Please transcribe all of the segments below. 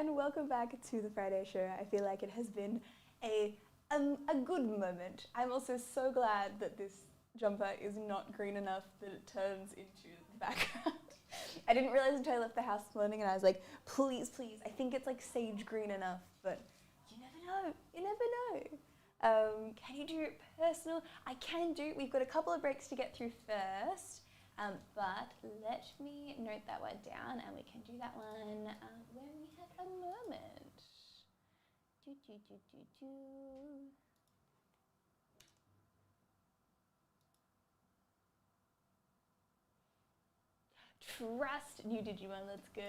and welcome back to the Friday Show. I feel like it has been a good moment. I'm also so glad that this jumper is not green enough that it turns into the background. I didn't realise until I left the house this morning and I was like, please, I think it's like sage green enough, but you never know. Can you do personal? I can do, we've got a couple of breaks to get through first. But let me note that one down and we can do that one when we have a moment. Trust new Digimon, let's go.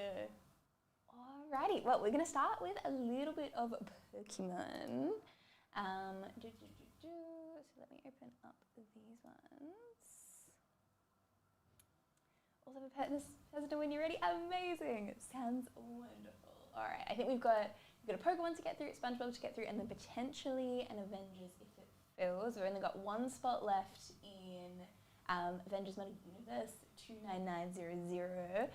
Alrighty, well, we're going to start with a little bit of Pokemon. So let me open up these ones. Also, Pesito, when you're ready, amazing! It sounds wonderful. All right, I think we've got a Pokemon to get through, SpongeBob to get through, and then potentially an Avengers if it fills. We've only got one spot left in Avengers Meta Universe 29900.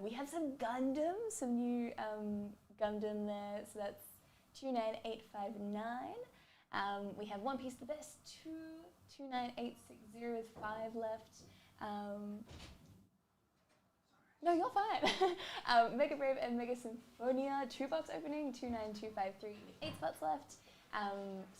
We have some Gundam, some new Gundam there, so that's 29859. We have One Piece the Best 29860 with 5 left. No, you're fine. Mega Brave and Mega Symphonia, 2 box opening, 29253 with 8 spots left.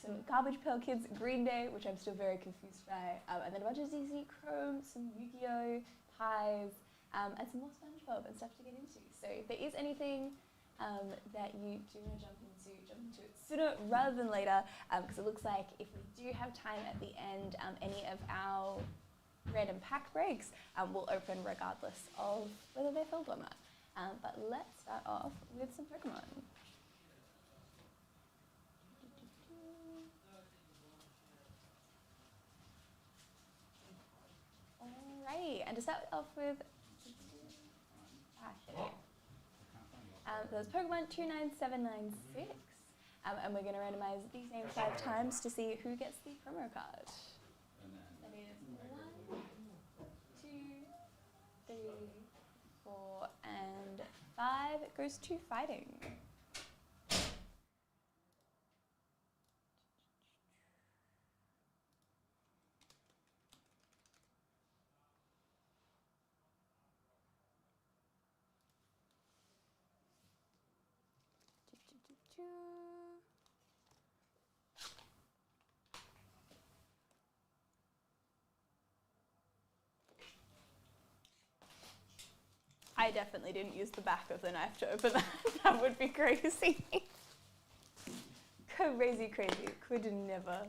Some Garbage Pail Kids, Green Day, which I'm still very confused by, and then a bunch of ZZ Chrome, some Yu-Gi-Oh, Pies, and some more SpongeBob and stuff to get into. So if there is anything that you do want to jump into it sooner rather than later, because it looks like if we do have time at the end, any of our random pack breaks will open regardless of whether they're filled or not. But let's start off with some Pokemon. Alrighty, and to start off with, there's Pokemon 29796, and we're going to randomize these names 5 times to see who gets the promo card. That is 1, 2, 3, 4, and 5. It goes to fighting. I definitely didn't use the back of the knife to open that. That would be crazy. Crazy. Could never.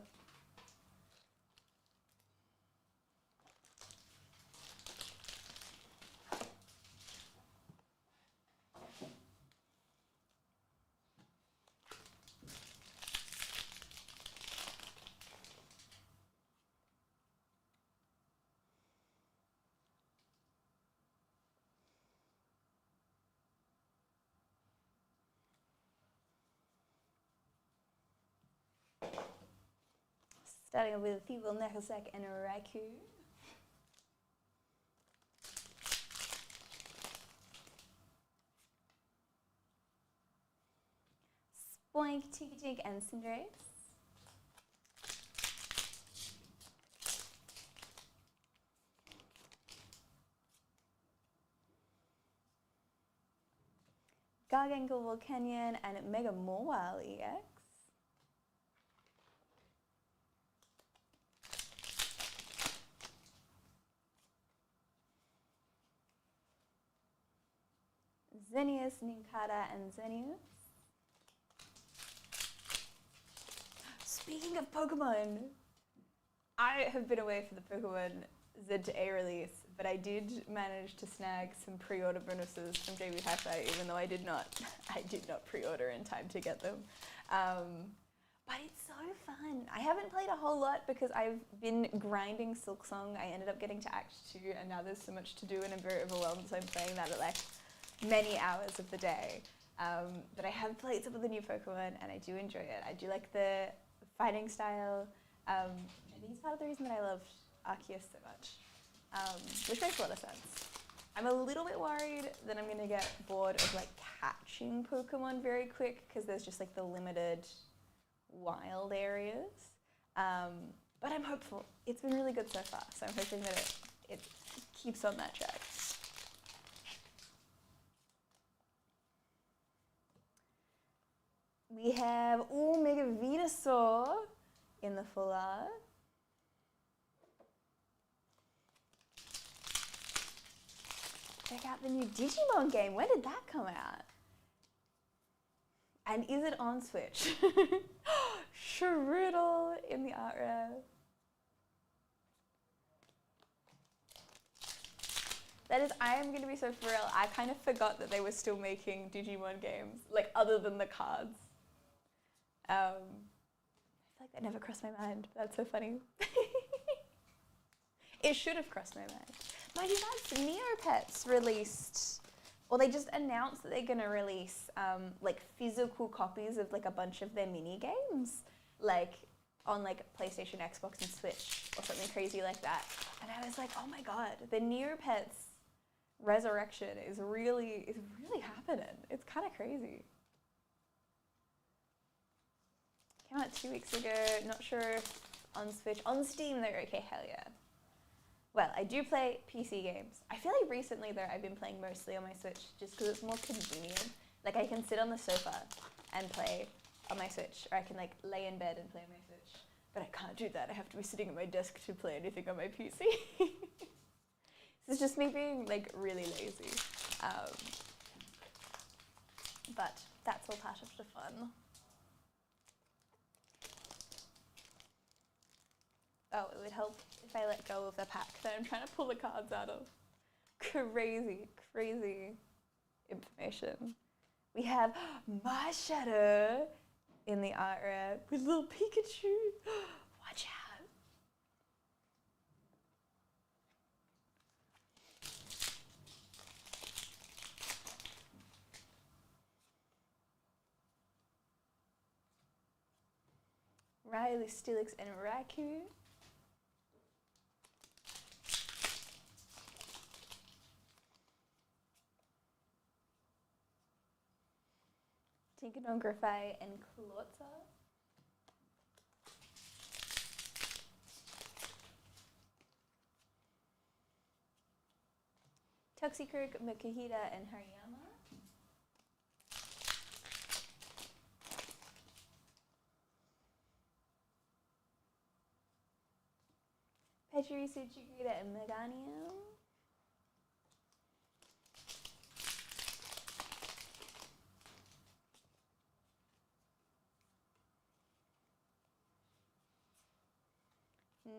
Starting with Thievul, Necrosec, and Raikou. Spoink, Tikitink, and Cinderace. Gargangle, Volcanion, and Mega Mawile EX. Xenius, Nincada, and Xenius. Speaking of Pokemon, I have been away for the Pokemon Z to A release, but I did manage to snag some pre-order bonuses from JB Hi-Fi, even though I did not pre-order in time to get them. But it's so fun. I haven't played a whole lot because I've been grinding Silksong. I ended up getting to Act 2, and now there's so much to do, and I'm very overwhelmed, so I'm playing that at like many hours of the day. But I have played some of the new Pokemon and I do enjoy it. I do like the fighting style. I think it's part of the reason that I loved Arceus so much, which makes a lot of sense. I'm a little bit worried that I'm gonna get bored of like catching Pokemon very quick because there's just like the limited wild areas. But I'm hopeful. It's been really good so far, so I'm hoping that it keeps on that track. We have Mega Venusaur in the full art. Check out the new Digimon game. When did that come out? And is it on Switch? Shroodle in the art rev. That is, I am going to be so for real. I kind of forgot that they were still making Digimon games, like other than the cards. I feel like that never crossed my mind. That's so funny. It should have crossed my mind. Mind you guys, Neopets released, or they just announced that they're going to release like physical copies of like a bunch of their mini games, like on like PlayStation, Xbox, and Switch, or something crazy like that. And I was like, oh my god, the Neopets resurrection is really happening. It's kind of crazy. Came out 2 weeks ago. Not sure if on Switch, on Steam though. Okay, hell yeah. Well, I do play PC games. I feel like recently though I've been playing mostly on my Switch just because it's more convenient. Like I can sit on the sofa and play on my Switch, or I can like lay in bed and play on my Switch. But I can't do that. I have to be sitting at my desk to play anything on my PC. This is just me being like really lazy. But that's all part of the fun. Oh, it would help if I let go of the pack that I'm trying to pull the cards out of. Crazy, crazy information. We have Marshadow in the art rev with little Pikachu. Watch out. Riley, Steelix, and Raikou. Tinkaton, Grafai, and Klotza. Toxicroak, Makuhita, and Hariyama. Pachirisu, Chikorita, and Meganium.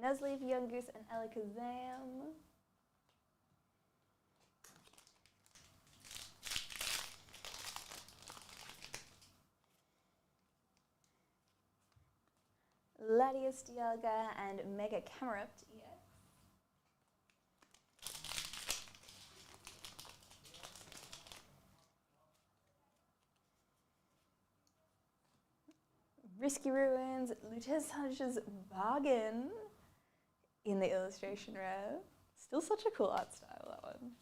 Nuzleaf, Yungoos, and Alakazam. Latias, Dialga, and Mega Camerupt EX. Risky Ruins, Lutesage's Bargain in the illustration rev. Still such a cool art style, that one.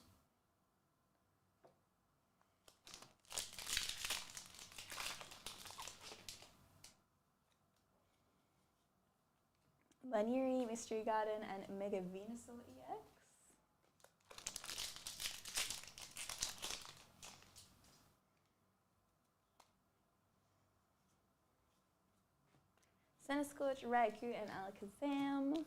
Baniri, Mystery Garden, and Mega Venusaur EX. Centiskorch, Raikou, and Alakazam.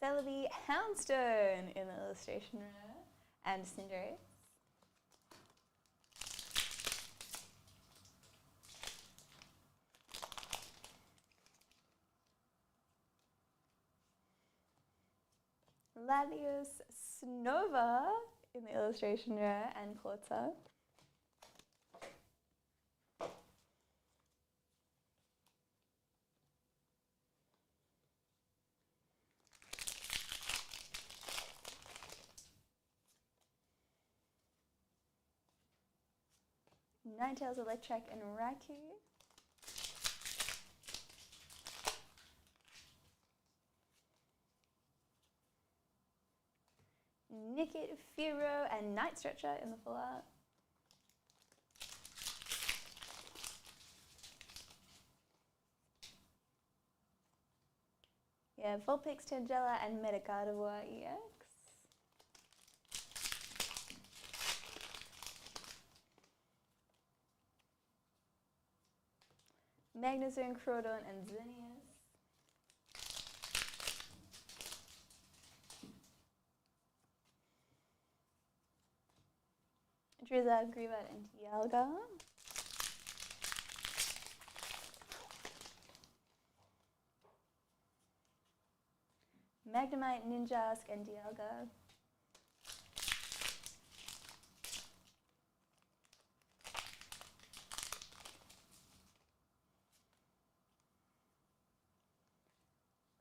Celebi, Houndstone in the illustration rev, and Cinderace. Latios, Snova in the illustration rare, and Klotza. Ninetales, Electrek, and Raikou. Naked, Firo, and Night Stretcher in the full art. Yeah, Vulpix, Tangela, and Metagardevoir EX. Magnezone, Crawdon, and Xerneas. Drizzard, Grivat, and Dialga. Magnemite, Ninjask, and Dialga.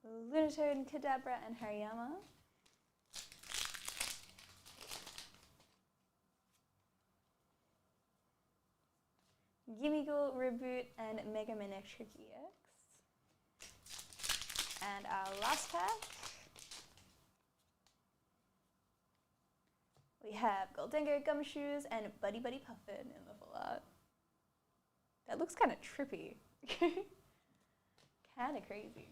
Lunatone, Kadabra, and Hariyama. Gimmighoul, Reboot, and Mega Manectric EX. And our last pack, we have Gholdengo, Gumshoes, and Buddy Buddy Puffin in the full art. That looks kind of trippy. Kind of crazy.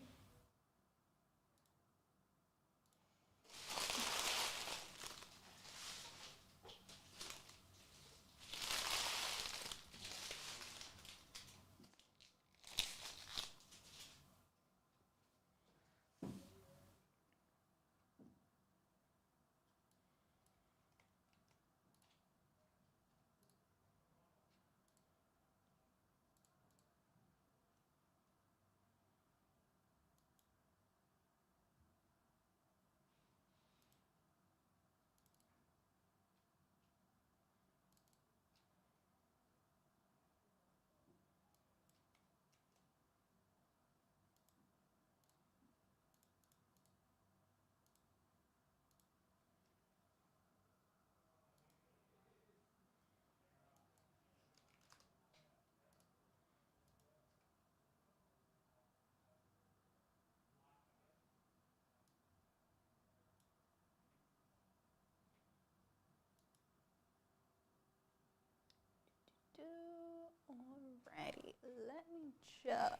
Alrighty, let me just...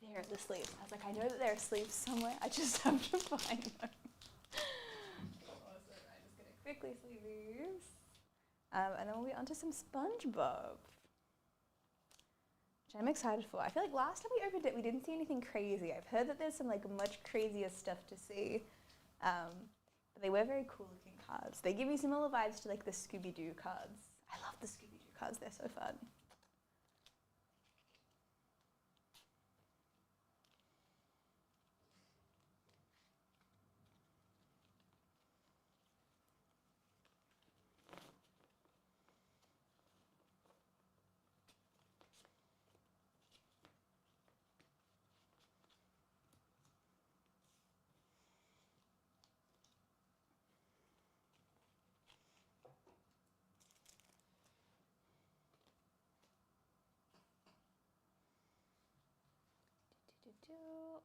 There are the sleeves. I was like, I know that there are sleeves somewhere, I just have to find them. Awesome, I'm just gonna quickly sleeve these. And then we'll be on to some SpongeBob, which I'm excited for. I feel like last time we opened it, we didn't see anything crazy. I've heard that there's some like much crazier stuff to see. But they were very cool looking cards. They give me similar vibes to like the Scooby-Doo cards. I love the Scooby-Doo cards, they're so fun.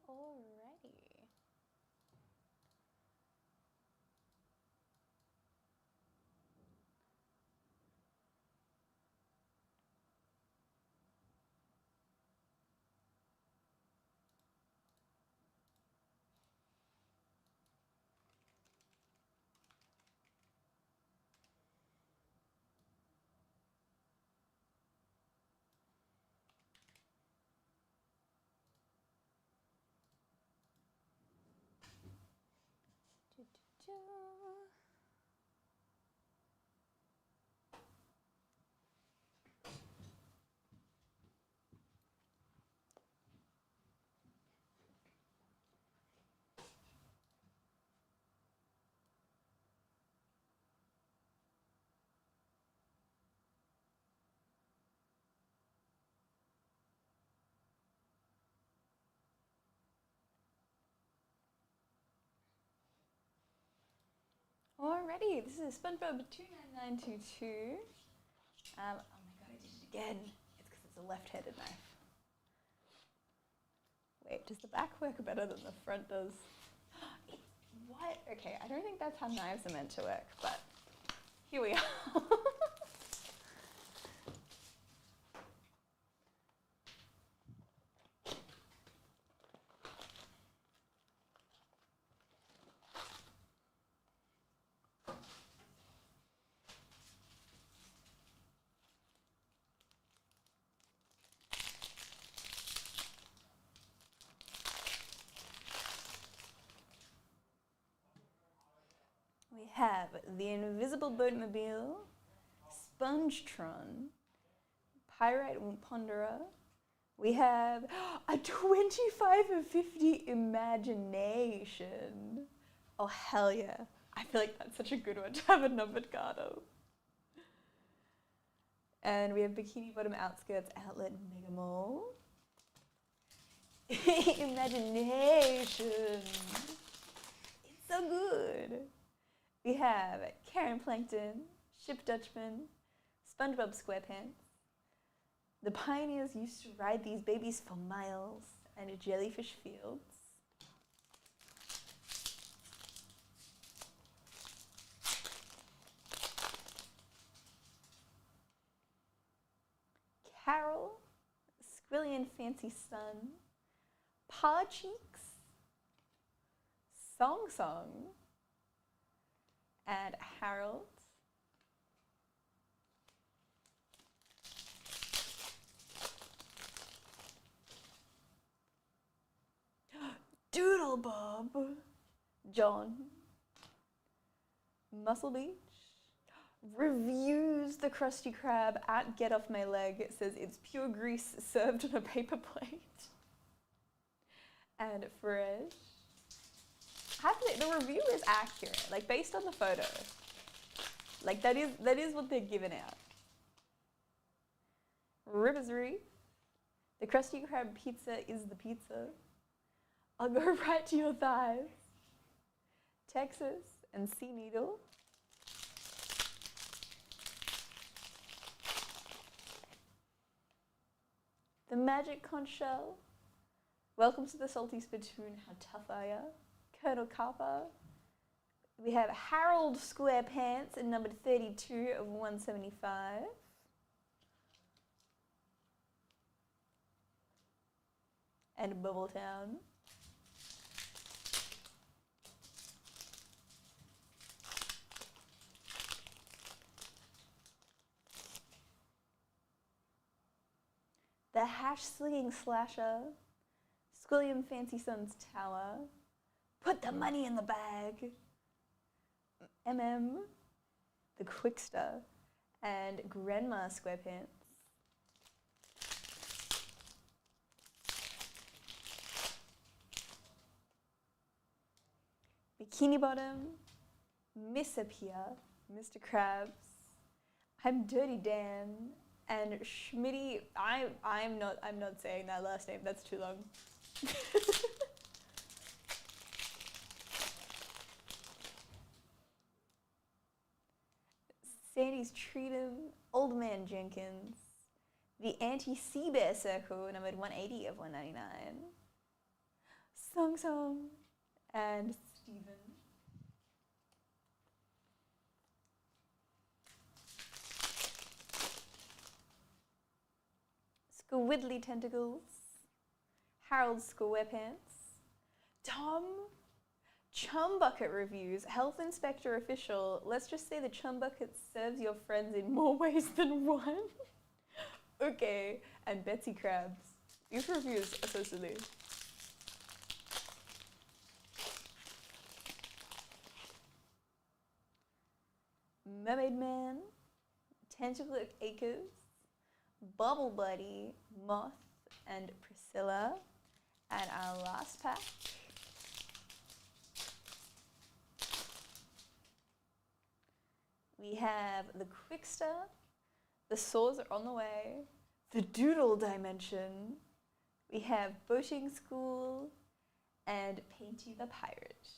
Alrighty. Alrighty, this is SpongeBob 29922. Oh my god, I did it again. It's because it's a left-handed knife. Wait, does the back work better than the front does? What? Okay, I don't think that's how knives are meant to work, but here we are. We have the Invisible Boatmobile, Spongetron, Pyrite Ponderer. We have a 25 of 50 Imagination. Oh, hell yeah. I feel like that's such a good one to have a numbered card of. And we have Bikini Bottom Outskirts Outlet Mega Mall. Imagination. It's so good. We have Karen Plankton, Ship Dutchman, SpongeBob SquarePants. The pioneers used to ride these babies for miles, and Jellyfish Fields. Carol, Squillian Fancy Sun, Paw Cheeks, Song Song, and Harold. Doodle Bob, John, Muscle Beach, reviews the Krusty Krab at Get Off My Leg. It says it's pure grease served on a paper plate. And Fresh. I have to say, the review is accurate, like based on the photo. Like that is what they're giving out. Rivers Reef. The Krusty Krab pizza is the pizza. I'll go right to your thighs. Texas and Sea Needle. The Magic Conch Shell. Welcome to the Salty Spittoon. How tough are ya? Colonel Kappa. We have Harold SquarePants in number 32 of 175. And Bubbletown. The Hash Slinging Slasher, Squilliam Fancy Sun's Tower, Put the Money in the Bag, the Quickster, and Grandma SquarePants. Bikini Bottom, Miss Appear, Mr. Krabs, I'm Dirty Dan, and Schmitty. I'm not saying that last name. That's too long. Sandy's Treatum, Old Man Jenkins, the Anti-Sea Bear Circle, numbered 180 of 199. Song Song, and Stephen. Squidly Tentacles, Harold SquarePants, Tom, Chum Bucket Reviews, Health Inspector Official. Let's just say the Chum Bucket serves your friends in more ways than one. Okay, and Betsy Krabs. These reviews are so silly. Mermaid Man, Tentacle Acres, Bubble Buddy, Moth, and Priscilla. And our last pack. We have the Quickster, the Saws are on the way, the Doodle Dimension, we have Boating School, and Painty the Pirate.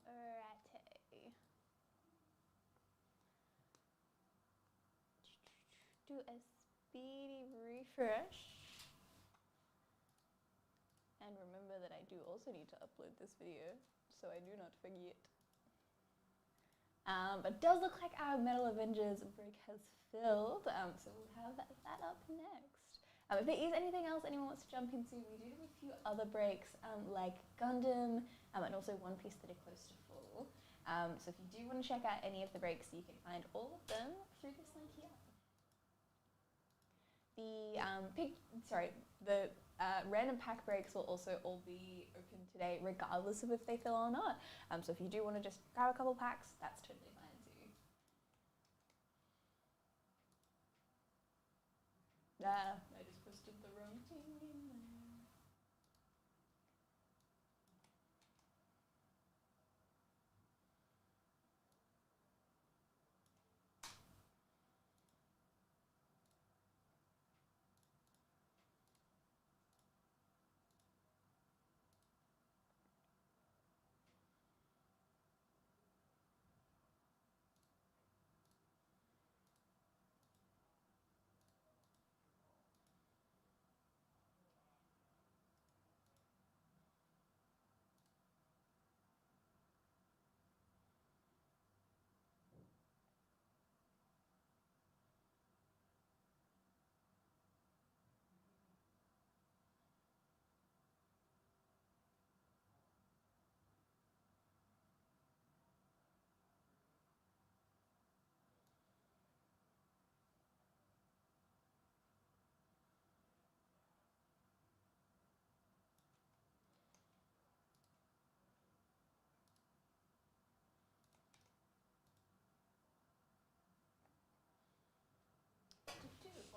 Alrighty. Do a speedy refresh. And remember that I do also need to upload this video, so I do not forget. But it does look like our Metal Avengers break has filled, so we'll have that up next. If there is anything else anyone wants to jump into, we do have a few other breaks, like Gundam, and also One Piece that are close to full. So if you do want to check out any of the breaks, you can find all of them through this link here. The random pack breaks will also all be open today, regardless of if they fill or not. So if you do want to just grab a couple packs, that's totally fine too. I just posted the wrong thing in there.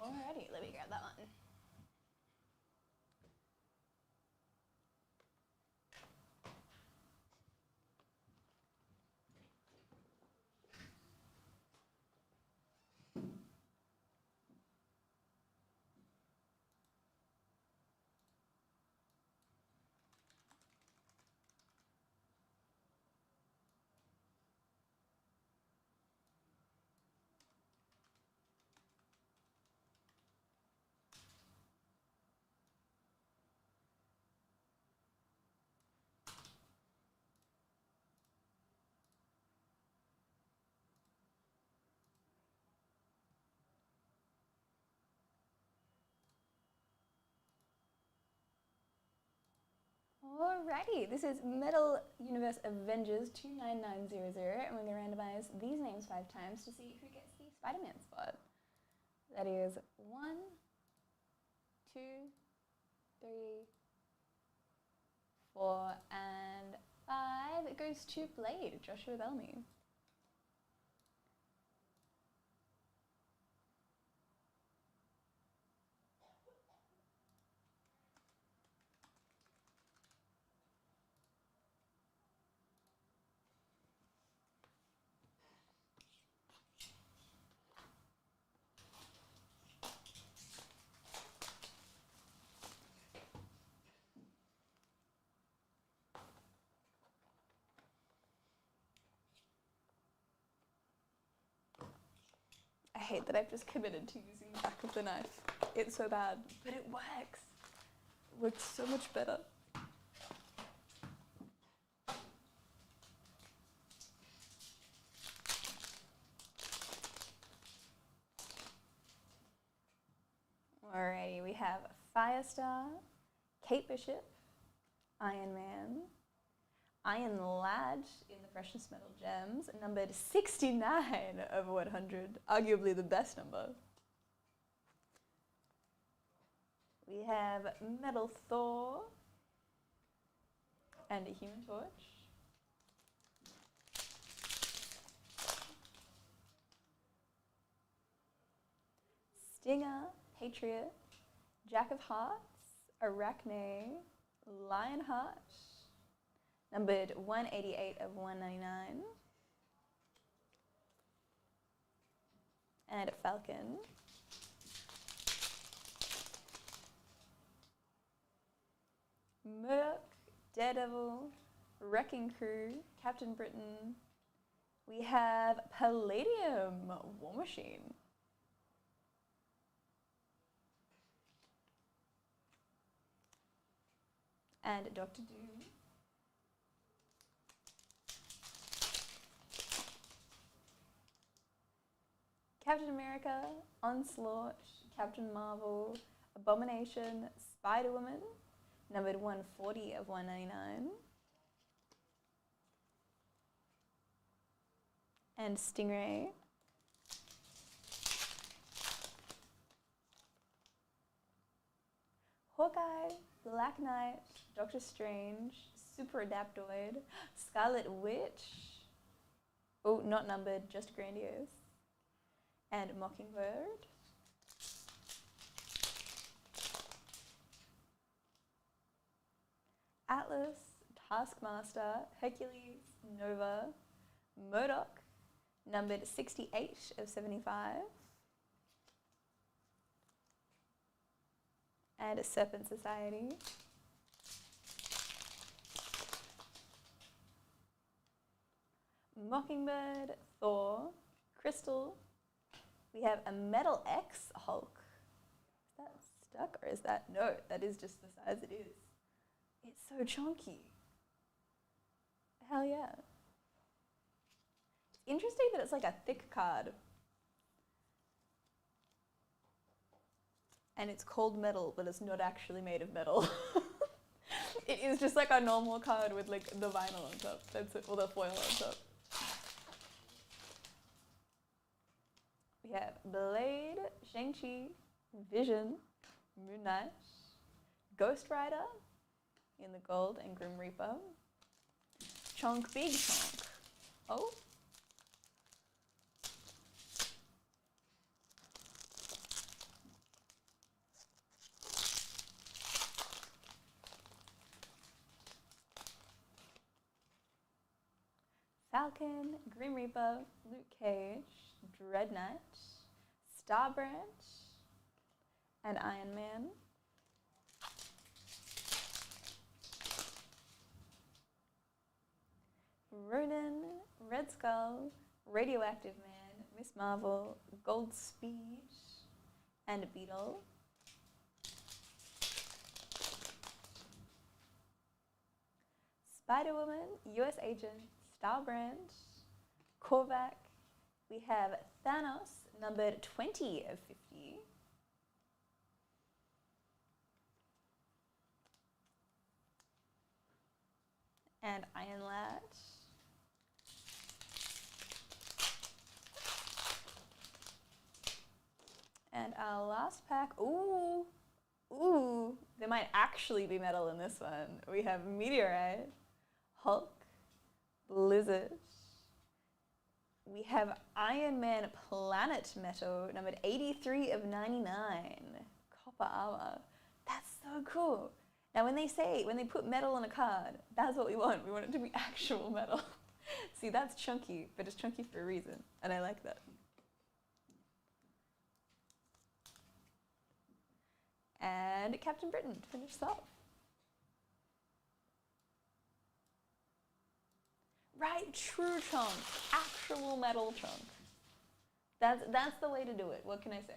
Alrighty, let me grab that one. Alrighty, this is Metal Universe Avengers 29900, and we're going to randomize these names 5 times to see who gets the Spider-Man spot. That is 1, 2, 3, 4, and 5. It goes to Blade, Joshua Bellamy. I hate that I've just committed to using the back of the knife. It's so bad, but it works. It works so much better. Alrighty, we have Firestar, Kate Bishop, Iron Man, Iron Lad in the Precious Metal Gems, numbered 69 of 100, arguably the best number. We have Metal Thor and a Human Torch. Stinger, Patriot, Jack of Hearts, Arachne, Lionheart, numbered 188 of 199, and Falcon. Merc, Daredevil, Wrecking Crew, Captain Britain. We have Palladium, War Machine. And Doctor Doom. Captain America, Onslaught, Captain Marvel, Abomination, Spider-Woman, numbered 140 of 199. And Stingray. Hawkeye, Black Knight, Doctor Strange, Super Adaptoid, Scarlet Witch. Oh, not numbered, just Grandiose. And Mockingbird. Atlas, Taskmaster, Hercules, Nova, MODOK, numbered 68 of 75. And a Serpent Society. Mockingbird, Thor, Crystal. We have a Metal X Hulk. Is that stuck or is that? No, that is just the size it is. It's so chunky. Hell yeah. It's interesting that it's like a thick card. And it's called metal, but it's not actually made of metal. It is just like a normal card with like the vinyl on top. That's it, or the foil on top. We have Blade, Shang-Chi, Vision, Moon Knight, Ghost Rider in the gold and Grim Reaper, Chonk Big Chonk. Oh. Falcon, Grim Reaper, Luke Cage, Dread Knight, Star Branch, and Iron Man. Ronan, Red Skull, Radioactive Man, Miss Marvel, Gold Speed, and Beetle. Spider-Woman, US Agent, Star Branch, Korvac. We have Thanos, numbered 20 of 50. And Iron Lad. And our last pack, ooh, there might actually be metal in this one. We have Meteorite, Hulk, Blizzard. We have Iron Man Planet Metal, numbered 83 of 99, Copper Armor. That's so cool. Now when they put metal on a card, that's what we want. We want it to be actual metal. See, that's chunky, but it's chunky for a reason, and I like that. And Captain Britain to finish us off. Right, true chunk, actual metal chunk. That's the way to do it. What can I say?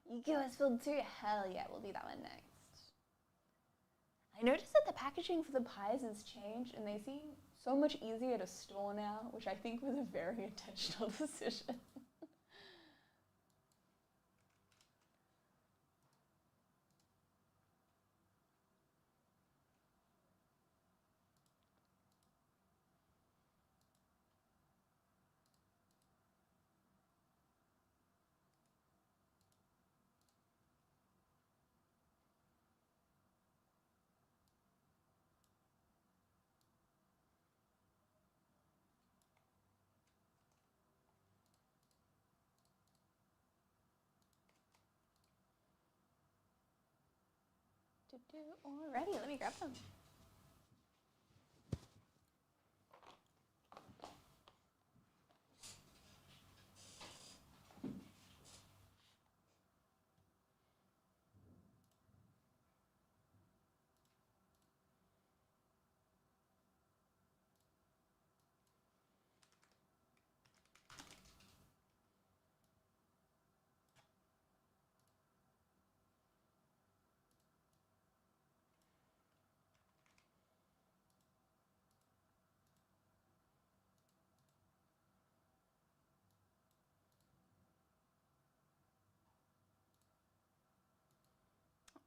US filled too? Hell yeah, we'll do that one next. I noticed that the packaging for the pies has changed and they seem so much easier to store now, which I think was a very intentional decision. Alrighty, let me grab them.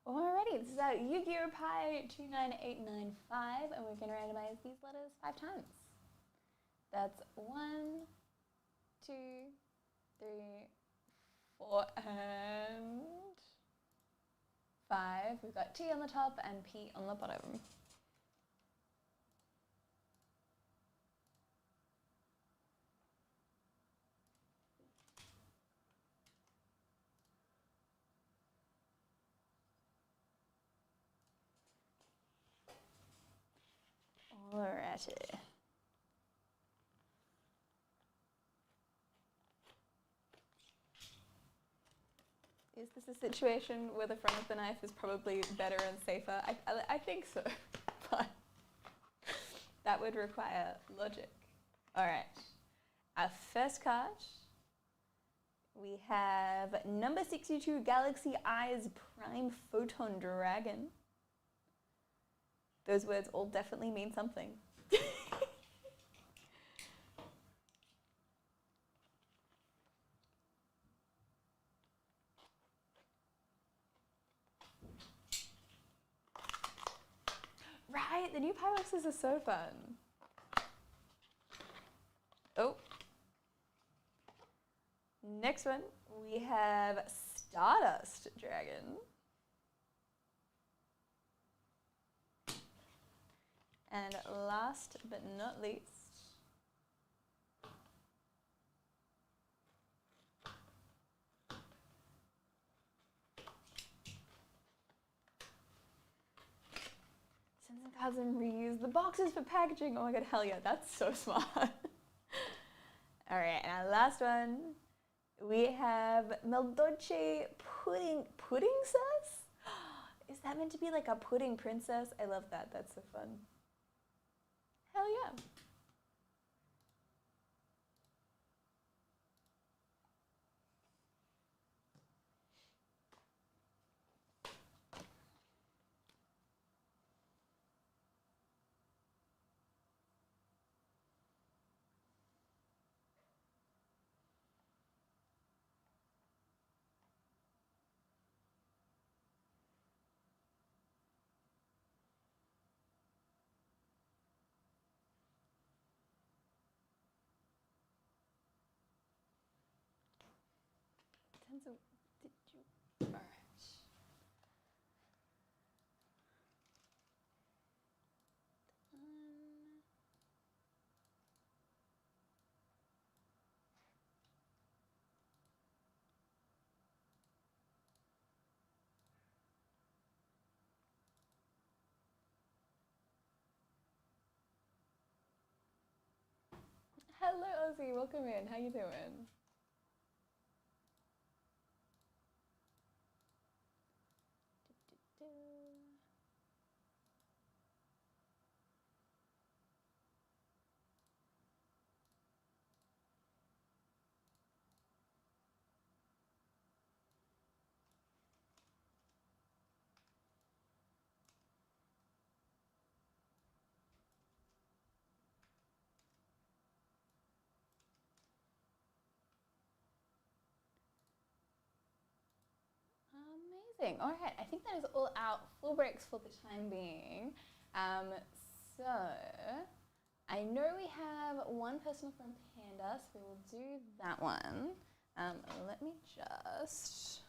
Alrighty, this is our Yu-Gi-Oh! Pie 29895, and we're going to randomize these letters 5 times. That's 1, 2, 3, 4, and 5. We've got T on the top and P on the bottom. Alrighty. Is this a situation where the front of the knife is probably better and safer? I think so, but that would require logic. Alright, our first card, we have number 62 Galaxy Eyes Prime Photon Dragon. Those words all definitely mean something. Right, the new pie boxes are so fun. Oh. Next one, we have Stardust Dragon. And last but not least, send some cards and reuse the boxes for packaging. Oh my god, hell yeah, that's so smart. All right, and our last one, we have Meldolce Pudding Sauce? Is that meant to be like a pudding princess? I love that, that's so fun. Hell yeah. Tenzo, did you? All right. Hello, Ozzy. Welcome in. How you doing? Amazing. All right, I think that is all out. Full breaks for the time being. So I know we have one personal from Panda, so we will do that one. Let me just.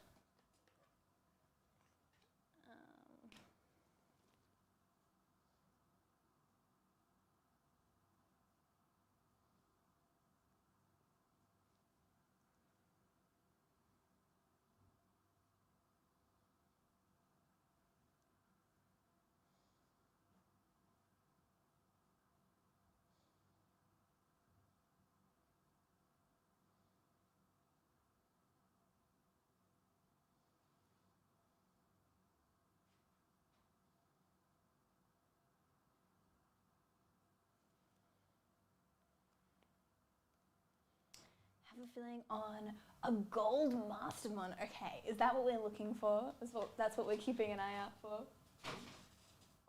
Have a feeling on a gold Mastermon. Okay, is that what we're looking for? That's what we're keeping an eye out for?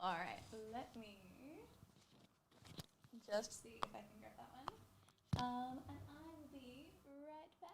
All right, let me just see if I can grab that one. And I will be right back.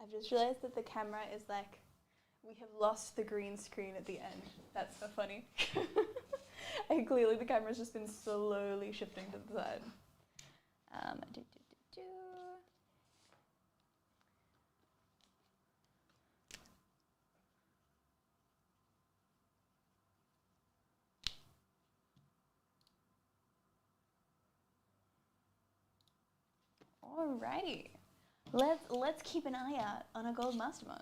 I've just realized that the camera is like, we have lost the green screen at the end. That's so funny. And clearly the camera's just been slowly shifting to the side. Alrighty. Let's keep an eye out on a gold Mastermon.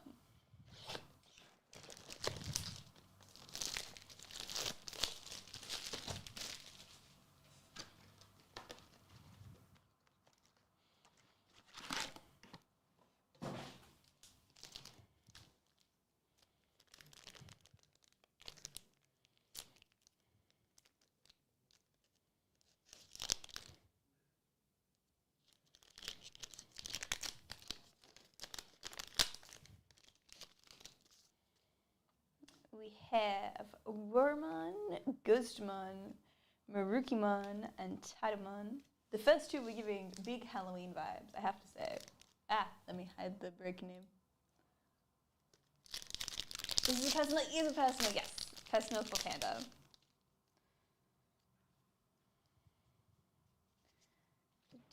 We have Wormmon, Ghostmon, Marukimon, and Titamon. The first two were giving big Halloween vibes, I have to say. Let me hide the break name. This is a personal, yes. Personal for Panda.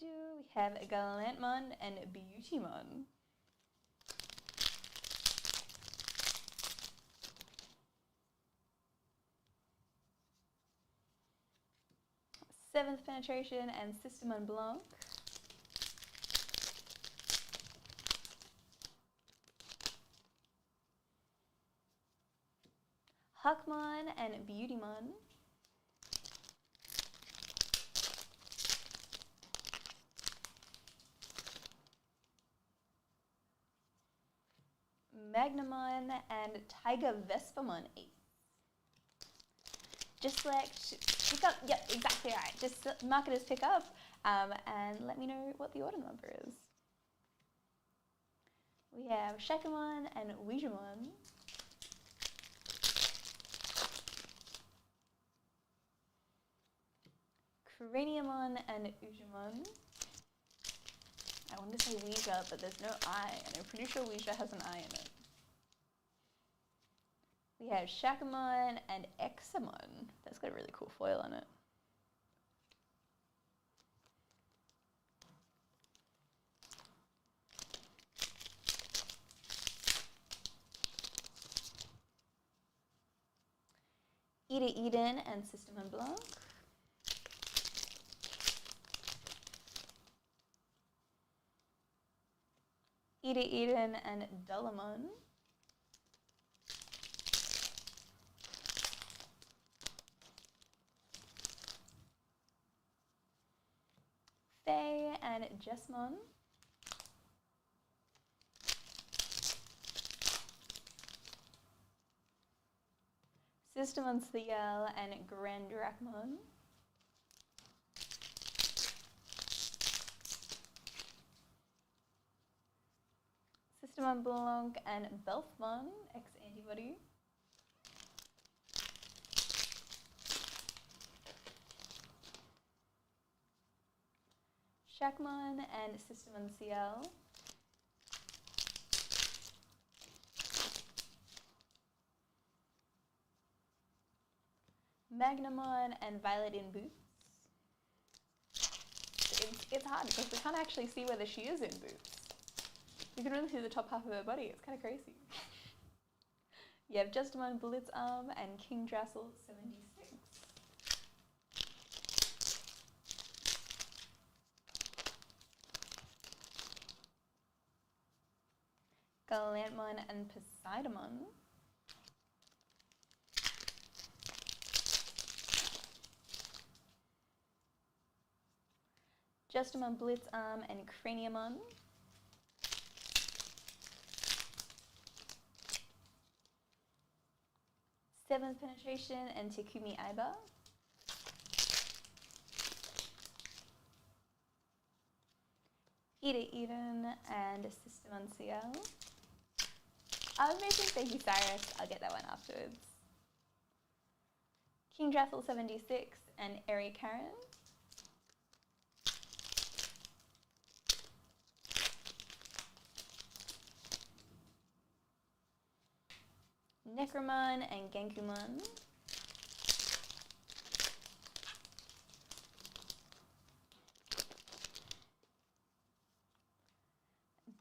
We have Galantmon and Beautymon. Seventh Penetration and Systemon Blanc. Huckmon and Beautymon. Magnamon and Tiger Vespamon 8. Just select pick up, yep, exactly right. Just mark it as pick up and let me know what the order number is. We have Shakamon and Ouijamon. Craniamon and Ujamon. I wanted to say Ouija, but there's no I, and I'm pretty sure Ouija has an I in it. We have Shakamon and Examon. That's got a really cool foil on it. Ida Eden and System Blanc. Ida Eden and Dolamon. Faye and Jesmon. System on Ciel and Grand Drachmon. System on Blanc and Belfmon, X-Antibody. Shakmon and System on Ciel. Magnamon and Violet in Boots. It's hard because we can't actually see whether she is in boots. You can only see the top half of her body. It's kind of crazy. You have Justimon Blitzarm and King Drassel 76. Galantmon and Poseidamon. Justimon Blitzarm and Craniamon. Seventh Penetration and Takumi Aiba. Ida Eden and System on Ciel. I was making Thank Cyrus. I'll get that one afterwards. King Drassel 76 and Eri Karen. Necromon and Genkumon.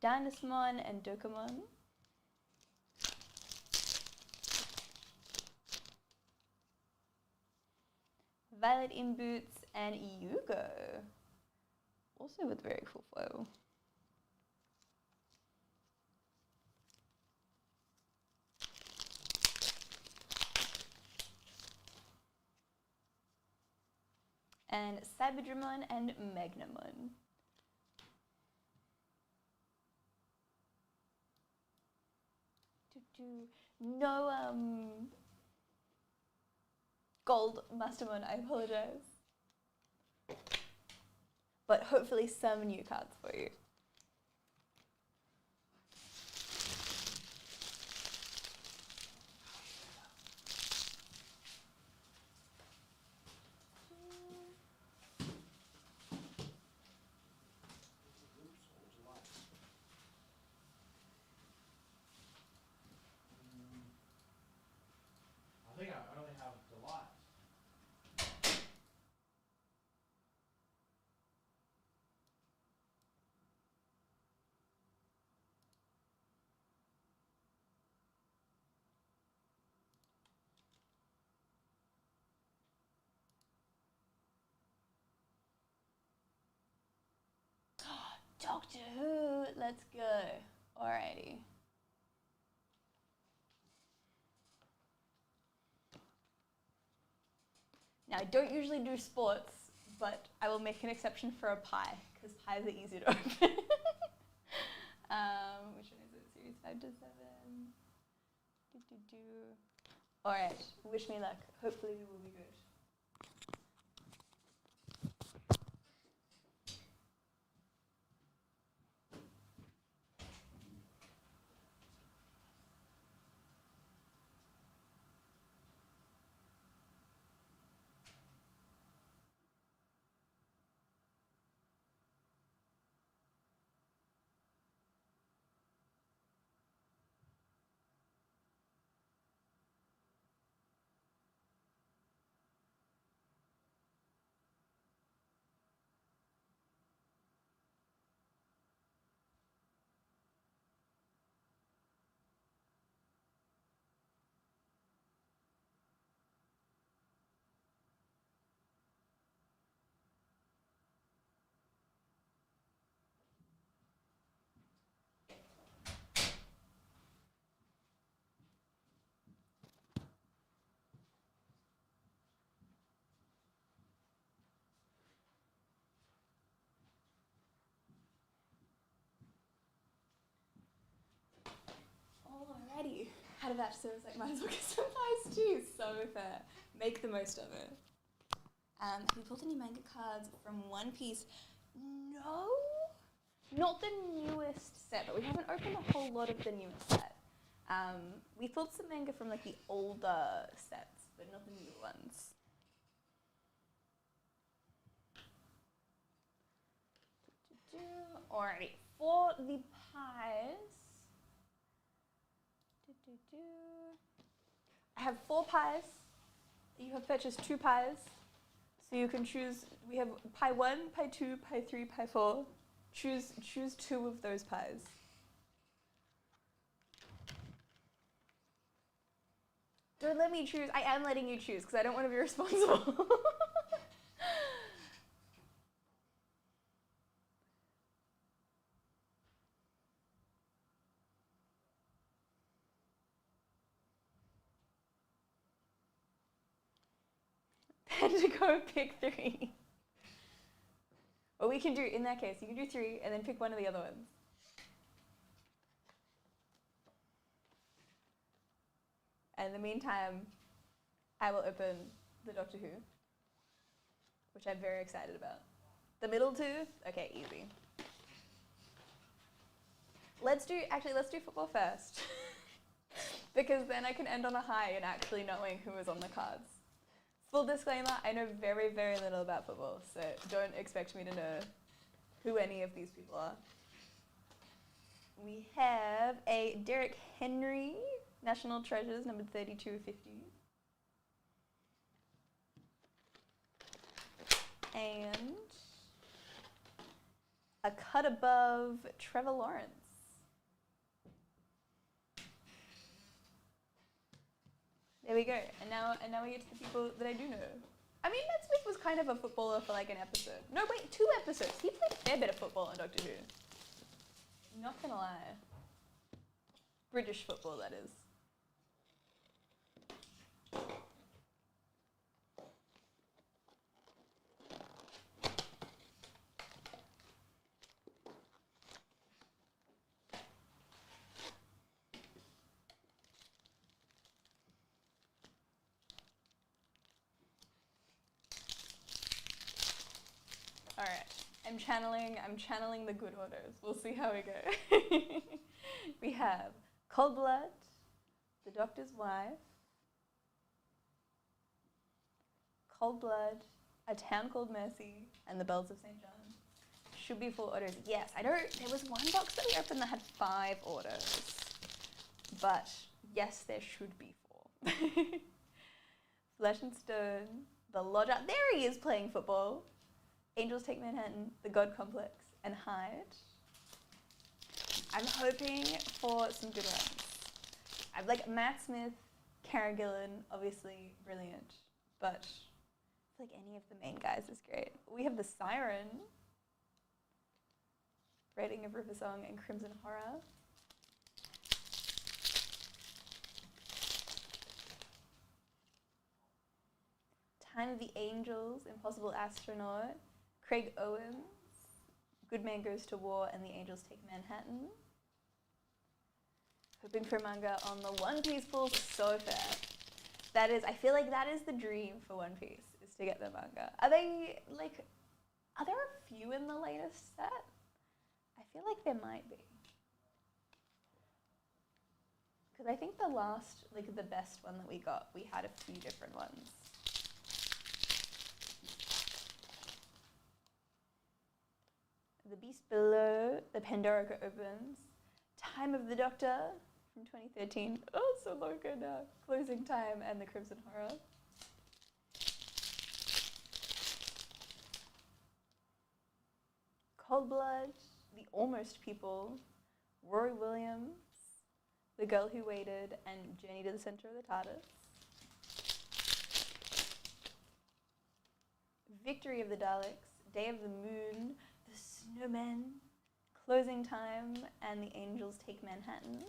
Dynasmon and Dokamon. Violet in Boots and Yugo. Also with very cool foil. And Cyberdramon and Magnamon. No gold Mastermon, I apologize. But hopefully some new cards for you. I think I only have Delight. Doctor Who, let's go. Alrighty. Now, I don't usually do sports, but I will make an exception for a pie, because pies are easy to open. Which one is it? Series 5 to 7. Alright, wish me luck. Hopefully we will be good. already out of that, so it's like, might as well get some pies too. So fair. Make the most of it. Have you pulled any manga cards from One Piece? No, not the newest set, but we haven't opened a whole lot of the newest set. We pulled some manga from like the older sets, but not the new ones. Alrighty, for the pies, I have 4 pies. You have purchased 2 pies, so you can choose. We have pie 1, pie 2, pie 3, pie 4. Choose 2 of those pies. Don't let me choose. I am letting you choose because I don't want to be responsible. Then to go pick 3. What we can do in that case, you can do 3 and then pick one of the other ones. And in the meantime, I will open the Doctor Who, which I'm very excited about. The middle 2? Okay, easy. Let's do football first. Because then I can end on a high and actually knowing who is on the cards. Full disclaimer, I know very, very little about football, so don't expect me to know who any of these people are. We have a Derek Henry, National Treasures, number 3250. And a cut above Trevor Lawrence. There we go. And now we get to the people that I do know. I mean, Matt Smith was kind of a footballer for like an episode. No, wait, 2 episodes. He played a fair bit of football on Doctor Who. Not gonna lie. British football, that is. Alright, I'm channeling the good orders. We'll see how we go. We have Cold Blood, The Doctor's Wife, Cold Blood, A Town Called Mercy, and The Bells of St. John. Should be 4 orders. Yes, I know there was one box that we opened that had 5 orders. But yes, there should be 4. Flesh and Stone, The Lodger. There he is playing football. Angels Take Manhattan, The God Complex, and Hyde. I'm hoping for some good ones. I've like Matt Smith, Karen Gillan, obviously brilliant, but I feel like any of the main guys is great. We have The Siren, Rating of River Song, and Crimson Horror. Time of the Angels, Impossible Astronaut, Craig Owens, Good Man Goes to War, and The Angels Take Manhattan. Hoping for manga on the One Piece pulls, so fair. That is, I feel like that is the dream for One Piece, is to get the manga. Are there a few in the latest set? I feel like there might be. Because I think the last, the best one that we got, we had a few different ones. The Beast Below, The Pandorica Opens, Time of the Doctor from 2013. Oh, so long ago now. Closing Time and The Crimson Horror. Cold Blood, The Almost People, Rory Williams, The Girl Who Waited, and Journey to the Center of the TARDIS. Victory of the Daleks, Day of the Moon, The Snowmen, Closing Time, and The Angels Take Manhattan.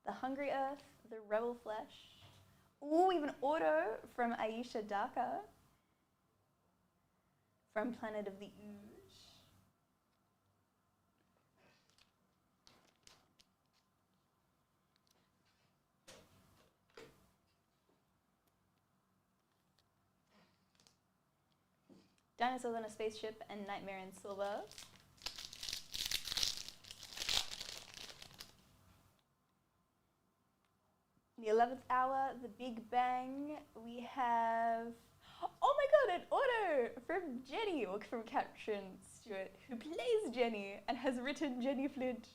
The Hungry Earth, The Rebel Flesh. Ooh, even auto from Aisha Daka from Planet of the Ooze. Dinosaurs on a Spaceship and Nightmare in Silver. The 11th Hour, The Big Bang. We have, oh my god, an auto from Jenny, or from Caption Stewart, who plays Jenny and has written Jenny Flint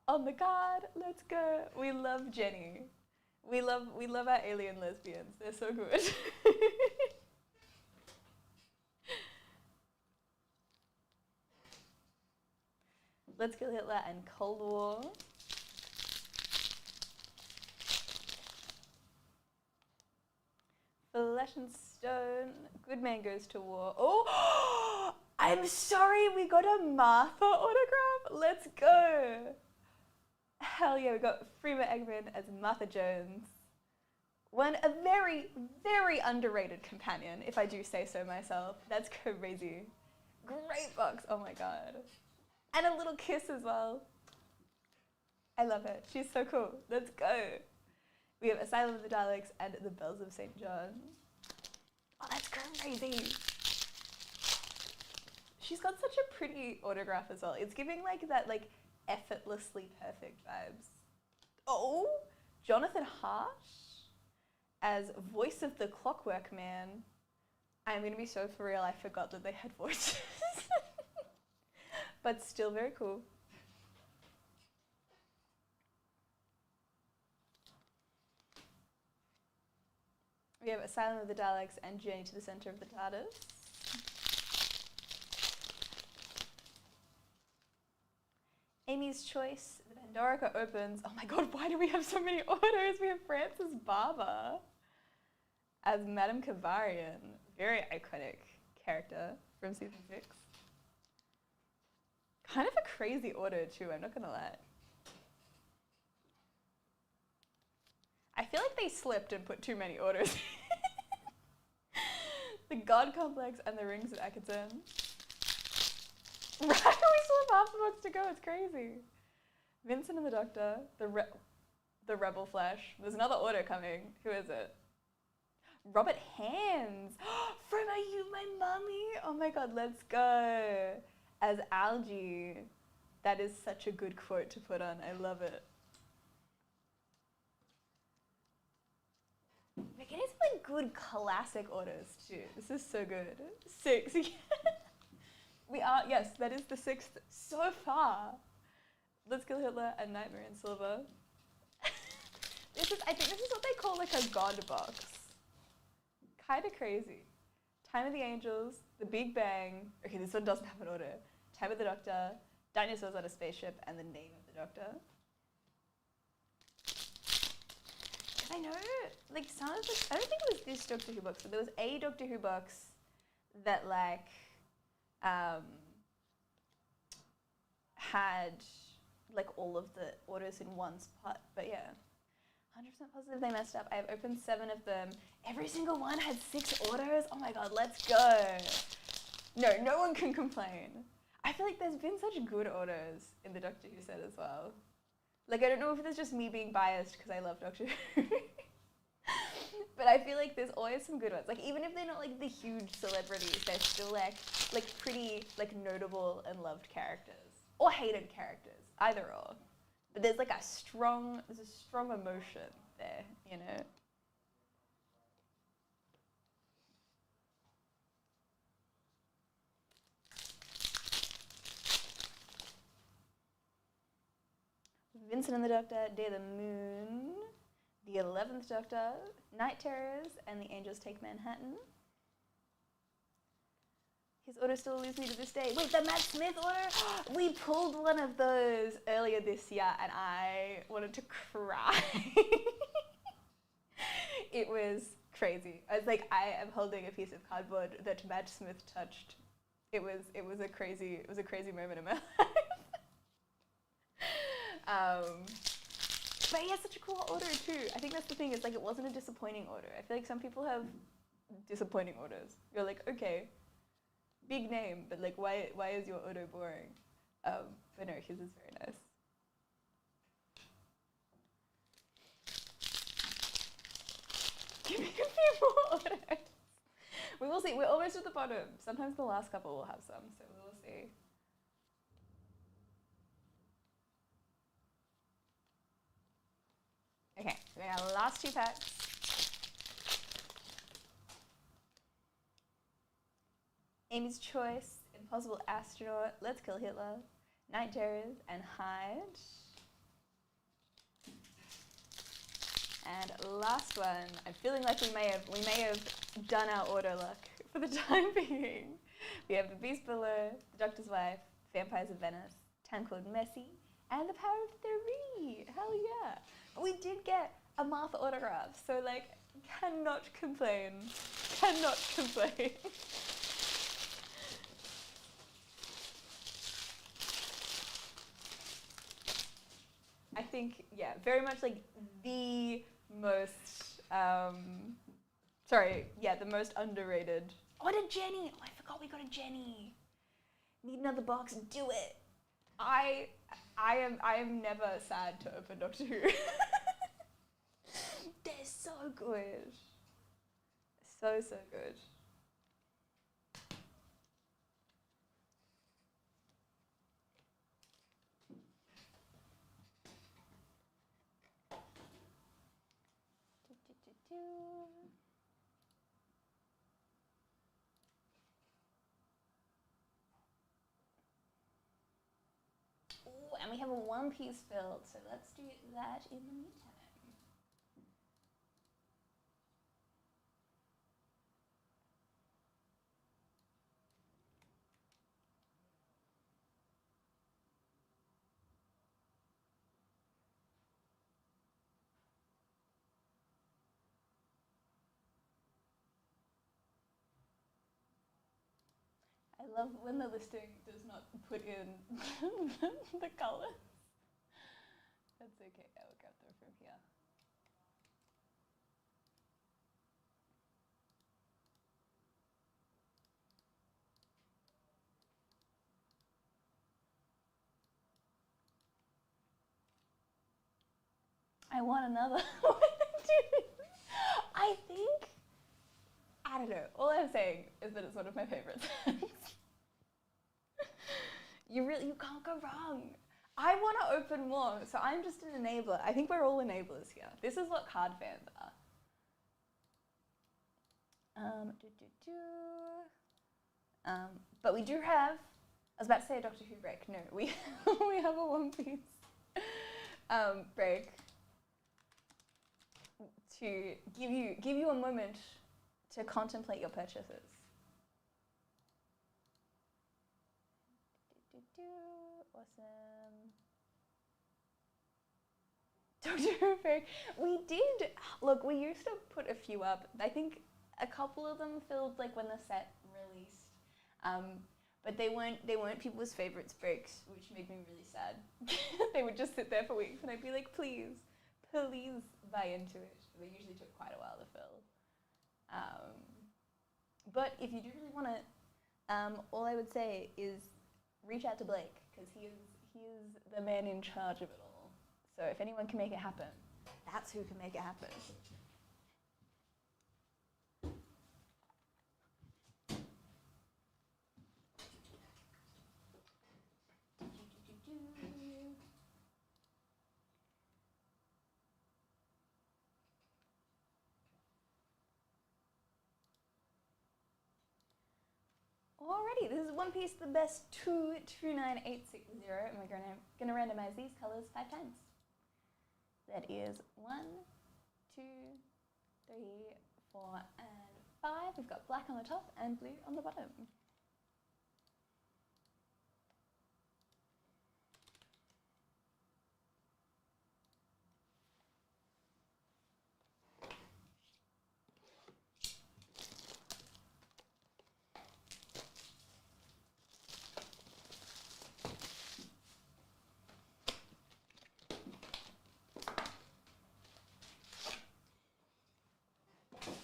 on the card. Let's go. We love Jenny. We love our alien lesbians. They're so good. Let's Kill Hitler and Cold War. Flesh and Stone, Good Man Goes to War. Oh, I'm sorry, we got a Martha autograph. Let's go. Hell yeah, we got Freema Eggman as Martha Jones. A very, very underrated companion, if I do say so myself. That's crazy. Great box, oh my god. And a little kiss as well. I love it, she's so cool. Let's go. We have Asylum of the Daleks and The Bells of St. John. Oh, that's crazy. She's got such a pretty autograph as well. It's giving like that like effortlessly perfect vibes. Oh, Jonathan Harsh as voice of the Clockwork Man. I'm gonna be so for real, I forgot that they had voices. But still very cool. We have Asylum of the Daleks and Journey to the Center of the TARDIS. Amy's Choice, the Pandorica opens. Oh my god, why do we have so many autos? We have Frances Barber as Madame Kavarian. Very iconic character from season 6. Kind of a crazy auto too, I'm not gonna lie. I feel like they slipped and put too many orders. The God Complex and the Rings of Akhenaten. Right, we still have half the box to go, it's crazy. Vincent and the Doctor, the Rebel Flash. There's another order coming. Who is it? Robert Hands from Are You My Mummy? Oh my god, let's go. As Algie. That is such a good quote to put on. I love it. We're getting some like good classic orders too. This is so good. 6. We are, yes, that is the 6th so far. Let's Kill Hitler and Nightmare in Silver. I think this is what they call like a God box. Kind of crazy. Time of the Angels, The Big Bang. Okay, this one doesn't have an order. Time of the Doctor, Dinosaurs on a Spaceship, and The Name of the Doctor. I know, like some of the, I don't think it was this Doctor Who box, but there was a Doctor Who box that like had like all of the orders in one spot. But yeah, 100% positive they messed up. I have opened 7 of them. Every single one had 6 orders. Oh my god, let's go. No one can complain. I feel like there's been such good orders in the Doctor Who set as well. Like, I don't know if it's just me being biased because I love Doctor Who. But I feel like there's always some good ones. Like, even if they're not like the huge celebrities, they're still like pretty like notable and loved characters. Or hated characters, either or. But there's like a strong emotion there, you know? Vincent and the Doctor, Day of the Moon, the 11th Doctor, Night Terrors, and the Angels Take Manhattan. His order still eludes me to this day. Wait, the Matt Smith order? We pulled one of those earlier this year and I wanted to cry. It was crazy. I was like, I am holding a piece of cardboard that Matt Smith touched. It was a crazy moment in my life. But yeah, such a cool order too. I think that's the thing, is like it wasn't a disappointing order. I feel like some people have disappointing orders. You're like, okay, big name, but like why is your order boring? But no, his is very nice. Give me a few more orders. We will see. We're almost at the bottom. Sometimes the last couple will have some, so we will see. Okay, so we got our last 2 packs. Amy's Choice, Impossible Astronaut, Let's Kill Hitler, Night Terrors, and Hyde. And last one, I'm feeling like we may have done our auto luck for the time being. We have The Beast Below, The Doctor's Wife, Vampires of Venice, Town Called Messy, and The Power of Three. Hell yeah! We did get a Martha autograph, so like, cannot complain. Cannot complain. I think, yeah, very much like the most, the most underrated. Oh, and a Jenny! Oh, I forgot we got a Jenny. Need another box, do it. I am never sad to open Doctor Who. They're so good. So good. Ooh, and we have a One Piece filled, so let's do that in the meantime. I love when the listing does not put in the colors. That's okay, I will grab them from here. I want another. I don't know. All I'm saying is that it's one of my favorites. You can't go wrong. I want to open more, so I'm just an enabler. I think we're all enablers here. This is what card fans are. But we do have, I was about to say a Doctor Who break. No, we have a One Piece break to give you a moment to contemplate your purchases. Awesome. Doctor Who break. We did, look, we used to put a few up. I think a couple of them filled like when the set released. But they weren't people's favorites breaks, which made me really sad. They would just sit there for weeks and I'd be like, please buy into it. They usually took quite a while to fill. But if you do really want it, all I would say is reach out to Blake, because he is the man in charge of it all. So if anyone can make it happen, that's who can make it happen. Alrighty, this is One Piece, the best 229,860, and we're gonna randomize these colors 5 times. That is 1, 2, 3, 4, and 5. We've got black on the top and blue on the bottom.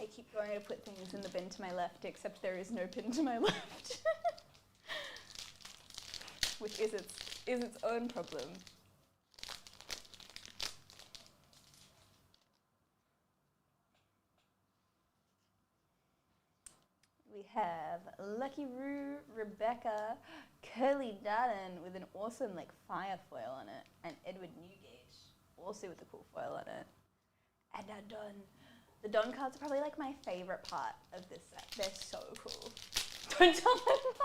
I keep going to put things in the bin to my left, except there is no bin to my left. Which is its own problem. We have Lucky Roo, Rebecca, Curly Darden with an awesome like fire foil on it, and Edward Newgate also with a cool foil on it. And our Don. The Don cards are probably like my favourite part of this set. They're so cool. Don't tell my mom.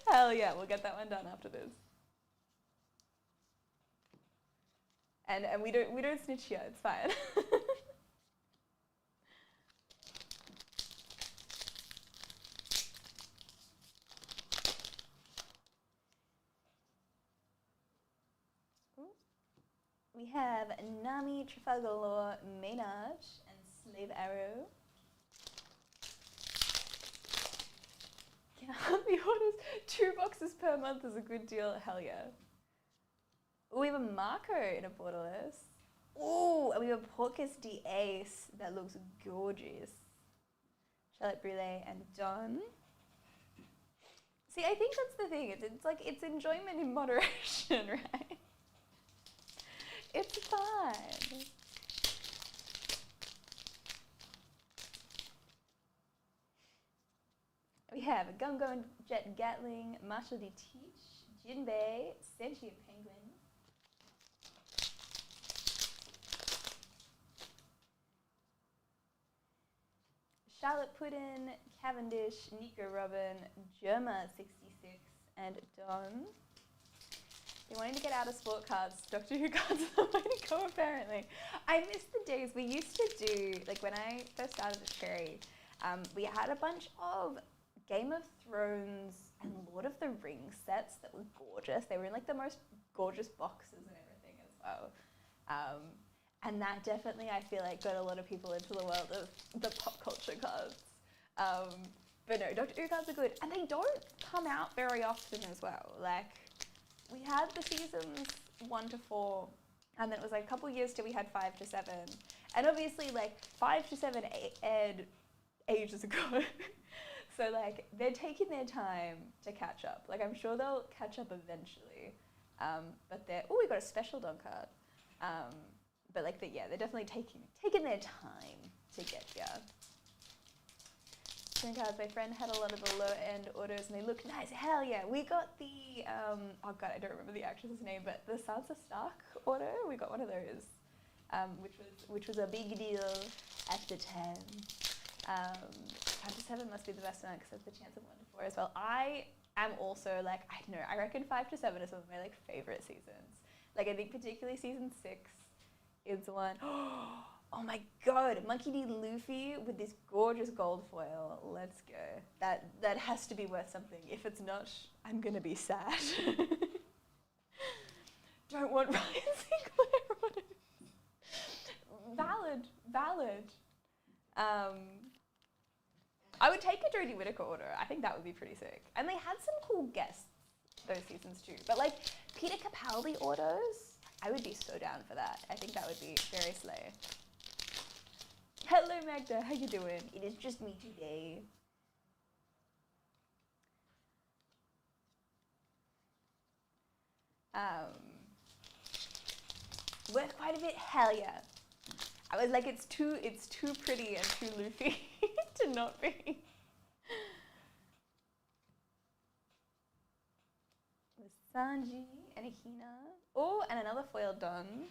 Hell yeah, we'll get that one done after this. And we don't snitch here, it's fine. We have Nami, Trafalgar Law, Maynard, and Slave Arrow. Yeah, the orders, 2 boxes per month is a good deal. Hell yeah. Ooh, we have a Marco in a borderless. Ooh, and we have a Porcus D Ace that looks gorgeous. Charlotte Brûlé and Don. See, I think that's the thing. It's like it's enjoyment in moderation, right? It's fine. We have a Gungo and Jet Gatling, Marshall D. Teach, Jinbei, Sentient Penguin. Charlotte Puddin, Cavendish, Nico Robin, Germa 66, and Don. They're wanting to get out of sport cards. Doctor Who cards are the way to go, apparently. I miss the days we used to do, like when I first started at Cherry, we had a bunch of Game of Thrones and Lord of the Rings sets that were gorgeous. They were in like the most gorgeous boxes and everything as well. And that definitely, I feel like, got a lot of people into the world of the pop culture cards. But no, Doctor Who cards are good. And they don't come out very often as well. Like, we had the seasons 1 to 4, and then it was like a couple years till we had 5 to 7. And obviously, like, 5 to 7 aired ages ago. So, like, they're taking their time to catch up. Like, I'm sure they'll catch up eventually. But they're... Oh, we got a special Don card. But, like, they're definitely taking their time to get here. Spring cards, my friend had a lot of the low-end orders, and they look nice. Hell yeah. We got the... oh, God, I don't remember the actress's name, but the Sansa Stark order, we got one of those, which was a big deal at the time. 5 to 7 must be the best one because there's the chance of 1 to 4 as well. I am also like, I don't know, I reckon 5 to 7 is one of my like favorite seasons. Like I think particularly season 6 is one. Oh my God, Monkey D. Luffy with this gorgeous gold foil. Let's go. That has to be worth something. If it's not, I'm gonna be sad. Don't want Ryan Sinclair on it. Valid. I would take a Jodie Whittaker order. I think that would be pretty sick. And they had some cool guests those seasons too. But like Peter Capaldi orders, I would be so down for that. I think that would be very slay. Hello Magda, how you doing? It is just me today. Worth quite a bit, hell yeah. I was like, it's too pretty and too Luffy to not be. With Sanji and Ahina. Oh, and another foil Don.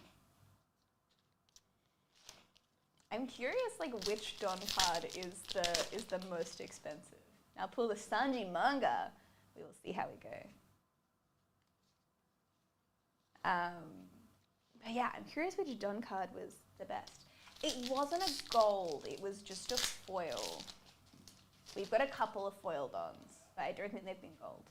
I'm curious, like, which Don card is the most expensive. Now pull the Sanji manga. We will see how we go. But yeah, I'm curious which Don card was the best. It wasn't a gold, it was just a foil. We've got a couple of foil Dons, but I don't think they've been gold.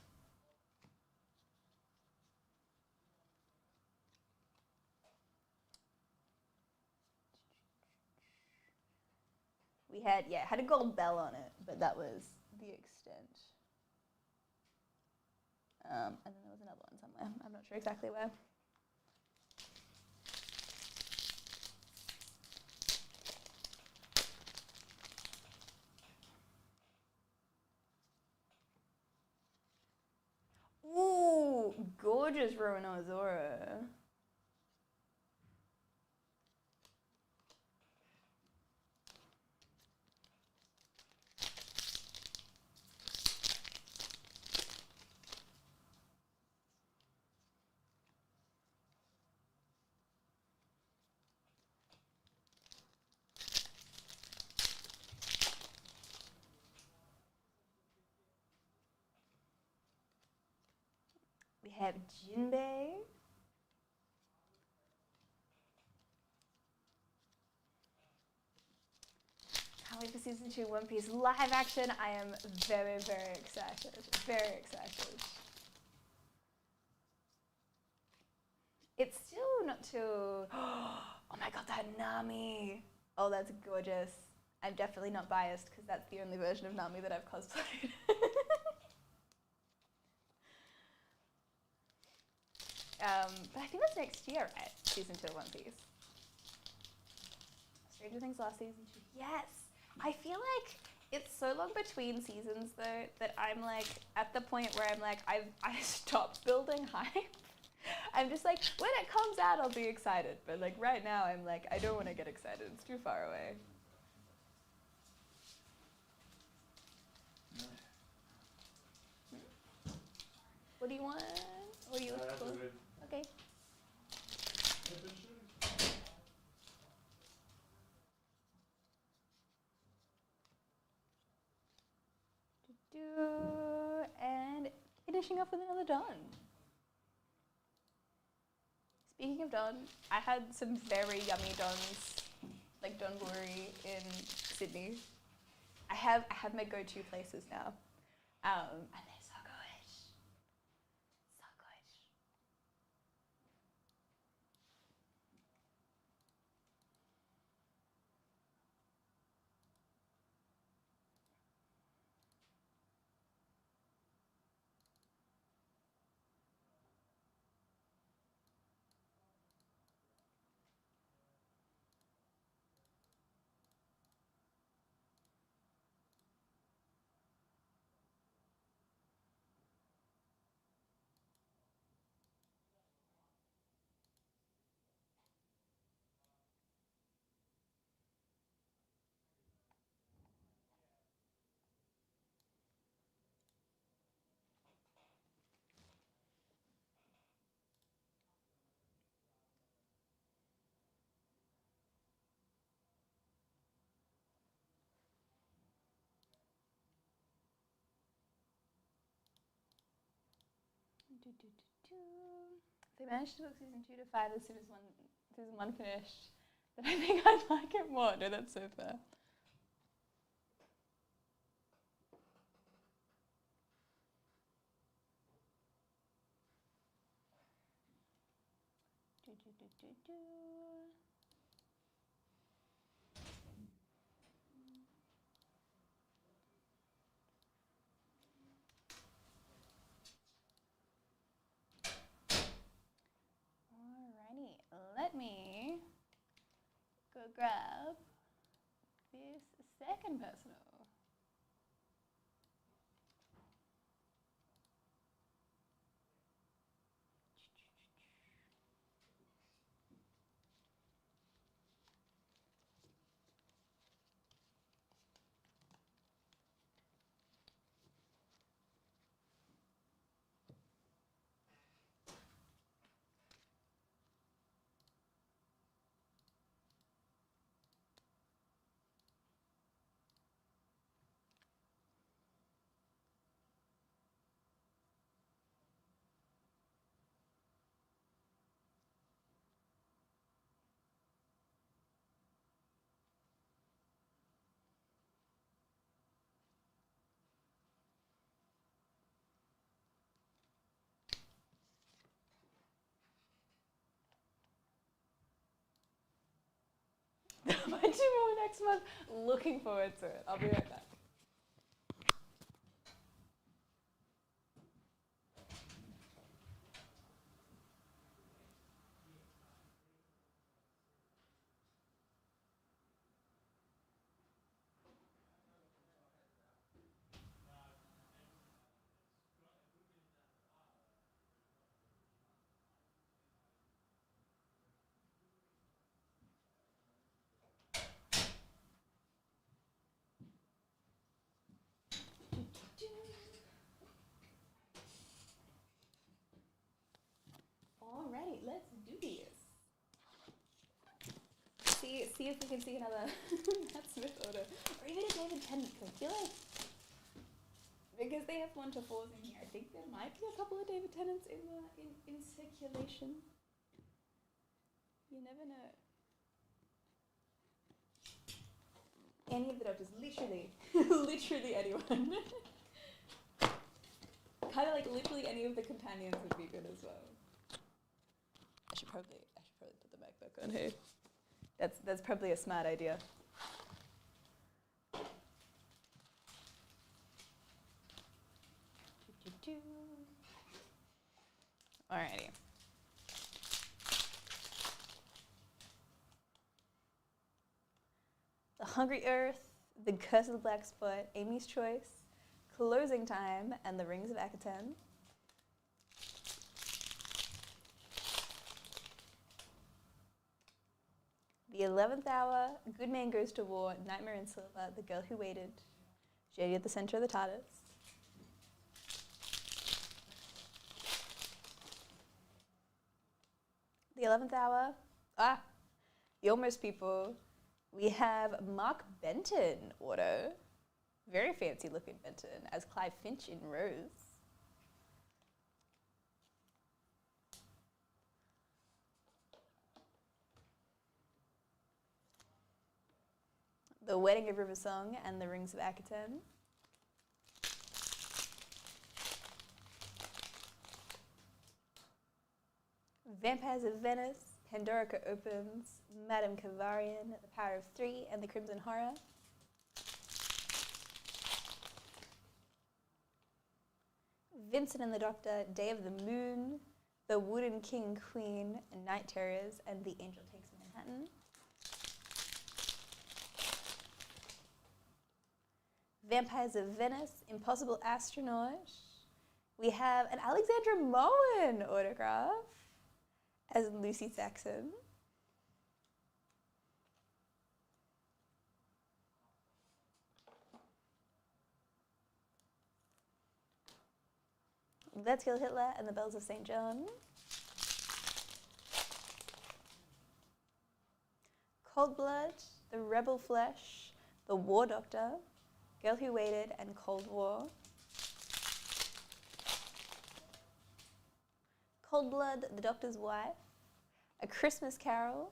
We had a gold bell on it, but that was the extent. And then there was another one somewhere. I'm not sure exactly where. Ooh, gorgeous Roronoa. have Jinbei. Can't wait for season 2 One Piece live action. I am very, very excited. Very excited. It's still not too... Oh my god, that Nami! Oh, that's gorgeous. I'm definitely not biased because that's the only version of Nami that I've cosplayed. But I think that's next year, right? Season 2 One Piece. Stranger Things last season 2. Yes! I feel like it's so long between seasons though that I'm like at the point where I'm like I stopped building hype. I'm just like, when it comes out I'll be excited, but like right now I'm like I don't want to get excited. It's too far away. What do you want? What do you look for? Okay. And finishing up with another Don. Speaking of Don, I had some very yummy Dons, like Donburi in Sydney. I have my go-to places now, and they're so good, so good. They managed to book season 2 to 5 as soon as season 1 finished. Then I think I'd like it more. No, that's so fair. Alrighty, let me go grab this second personal. Might do more next month. Looking forward to it. I'll be right back. Alrighty, let's do this. See if we can see another Matt Smith order, or even a David Tennant. I feel like because they have 1 to 4s in here, I think there might be a couple of David Tennants in circulation. You never know. Any of the Doctors, literally, literally anyone. Kind of like literally any of the companions would be good as well. I should probably put the MacBook on here. That's probably a smart idea. Alrighty. The Hungry Earth, The Curse of the Black Spot, Amy's Choice, Closing Time, and The Rings of Akaten. The 11th Hour, Good Man Goes to War, Nightmare in Silver, The Girl Who Waited, Jodie at the Center of the TARDIS. The 11th Hour, The Almost People. We have Mark Benton, auto. Very fancy looking Benton, as Clive Finch in Rose. The Wedding of River Song and The Rings of Akaten. Vampires of Venice, Pandorica Opens, Madame Kavarian, The Power of Three, and The Crimson Horror. Vincent and the Doctor, Day of the Moon, The Wooden King Queen, Night Terrors, and The Angel Takes Manhattan. Vampires of Venice, Impossible Astronaut. We have an Alexandra Moen autograph as Lucy Saxon. Let's Kill Hitler and the Bells of St. John. Cold Blood, The Rebel Flesh, The War Doctor, Girl Who Waited, and Cold War. Cold Blood, The Doctor's Wife, A Christmas Carol,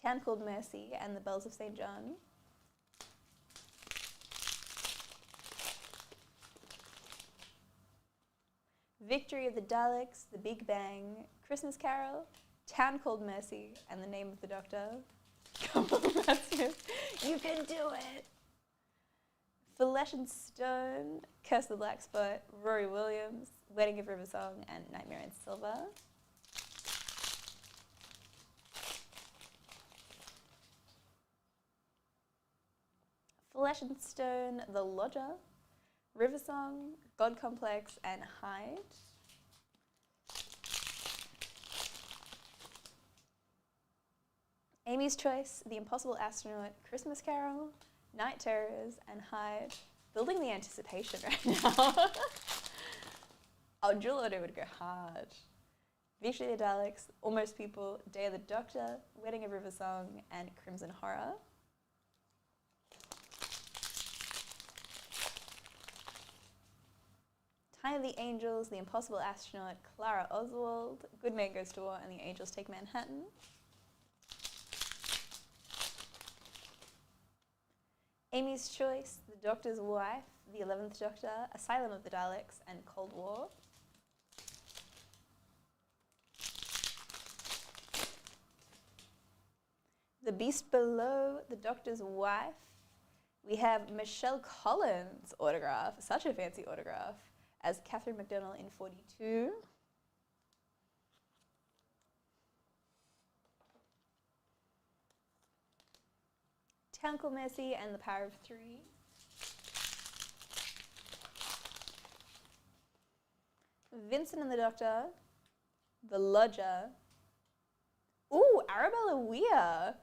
Town Called Mercy, and the Bells of St. John. Victory of the Daleks, The Big Bang, Christmas Carol, Town Called Mercy, and The Name of the Doctor. Come on, Rasmus, you can do it! Flesh and Stone, Curse of the Black Spot, Rory Williams, Wedding of River Song, and Nightmare in Silver. Flesh and Stone, The Lodger, River Song, God Complex, and Hyde. Amy's Choice, The Impossible Astronaut, Christmas Carol, Night Terrors, and Hyde. Building the anticipation right now. Oh, Jewel Auto would go hard. Victory of the Daleks, Almost People, Day of the Doctor, Wedding of River Song, and Crimson Horror. Time of the Angels, The Impossible Astronaut, Clara Oswald, Good Man Goes to War, and The Angels Take Manhattan. Amy's Choice, The Doctor's Wife, The 11th Doctor, Asylum of the Daleks, and Cold War. The Beast Below, The Doctor's Wife. We have Michelle Collins' autograph, such a fancy autograph, as Catherine McDonnell in 42. Town Called Mercy and The Power of Three. Vincent and the Doctor, The Lodger. Ooh, Arabella Weir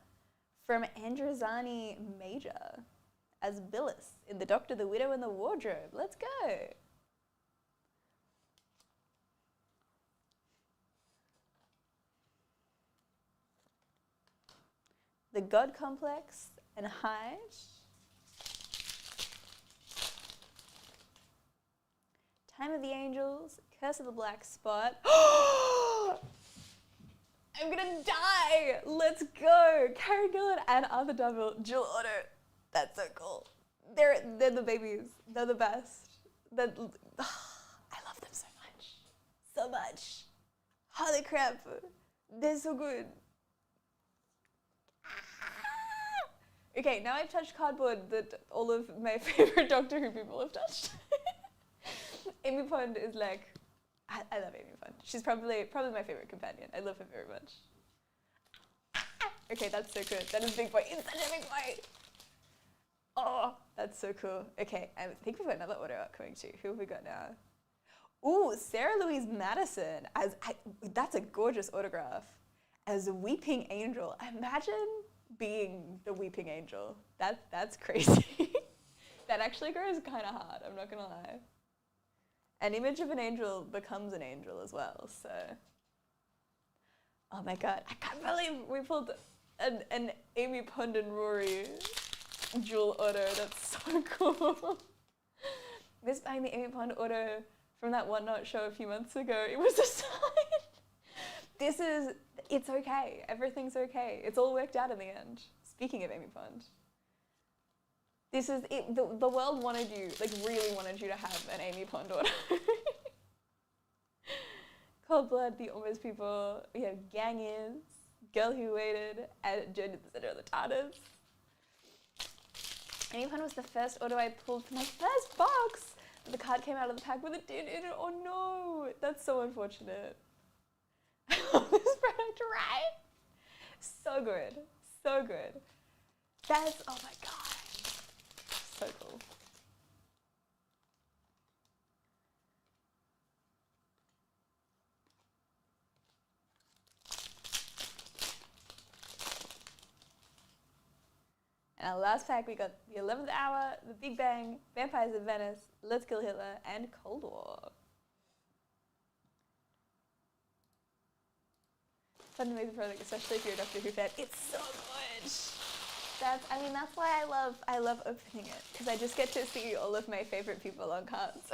from Androzani Major as Billis in The Doctor, the Widow, and the Wardrobe. Let's go. The God Complex and Hyde. Time of the Angels, Curse of the Black Spot. I'm gonna die! Let's go! Karen Gillan and Arthur Darvill, dual auto. That's so cool. They're the babies. They're the best. I love them so much. So much. Holy crap. They're so good. Okay, now I've touched cardboard that all of my favorite Doctor Who people have touched. Amy Pond is like, I love Amy Pond. She's probably my favorite companion. I love her very much. Okay, that's so good. That is big boy. It's such a big boy. Oh, that's so cool. Okay, I think we've got another auto coming too. Who have we got now? Ooh, Sarah Louise Madison. That's a gorgeous autograph. As a Weeping Angel. Imagine being the Weeping Angel. That's crazy. That actually grows kind of hard, I'm not gonna lie. An image of an angel becomes an angel as well, so. Oh my God, I can't believe we pulled an Amy Pond and Rory dual auto. That's so cool. This buying the Amy Pond auto from that Whatnot show a few months ago, it was a sign. It's okay. Everything's okay. It's all worked out in the end. Speaking of Amy Pond. This is it. The world wanted you, like really wanted you to have an Amy Pond auto. Cold Blood, The Almost People, we have Gang Is, Girl Who Waited, and Journey to the Center of the TARDIS. Amy Pond was the first auto I pulled from my first box. The card came out of the pack with a dent in it. Oh no, that's so unfortunate. This product, right? So good, so good. That's, oh my God, so cool. And our last pack, we got The 11th Hour, The Big Bang, Vampires of Venice, Let's Kill Hitler, and Cold War. Fun amazing product, especially if you're a Doctor Who fan. It's so good. That's why I love opening it, because I just get to see all of my favorite people on cards.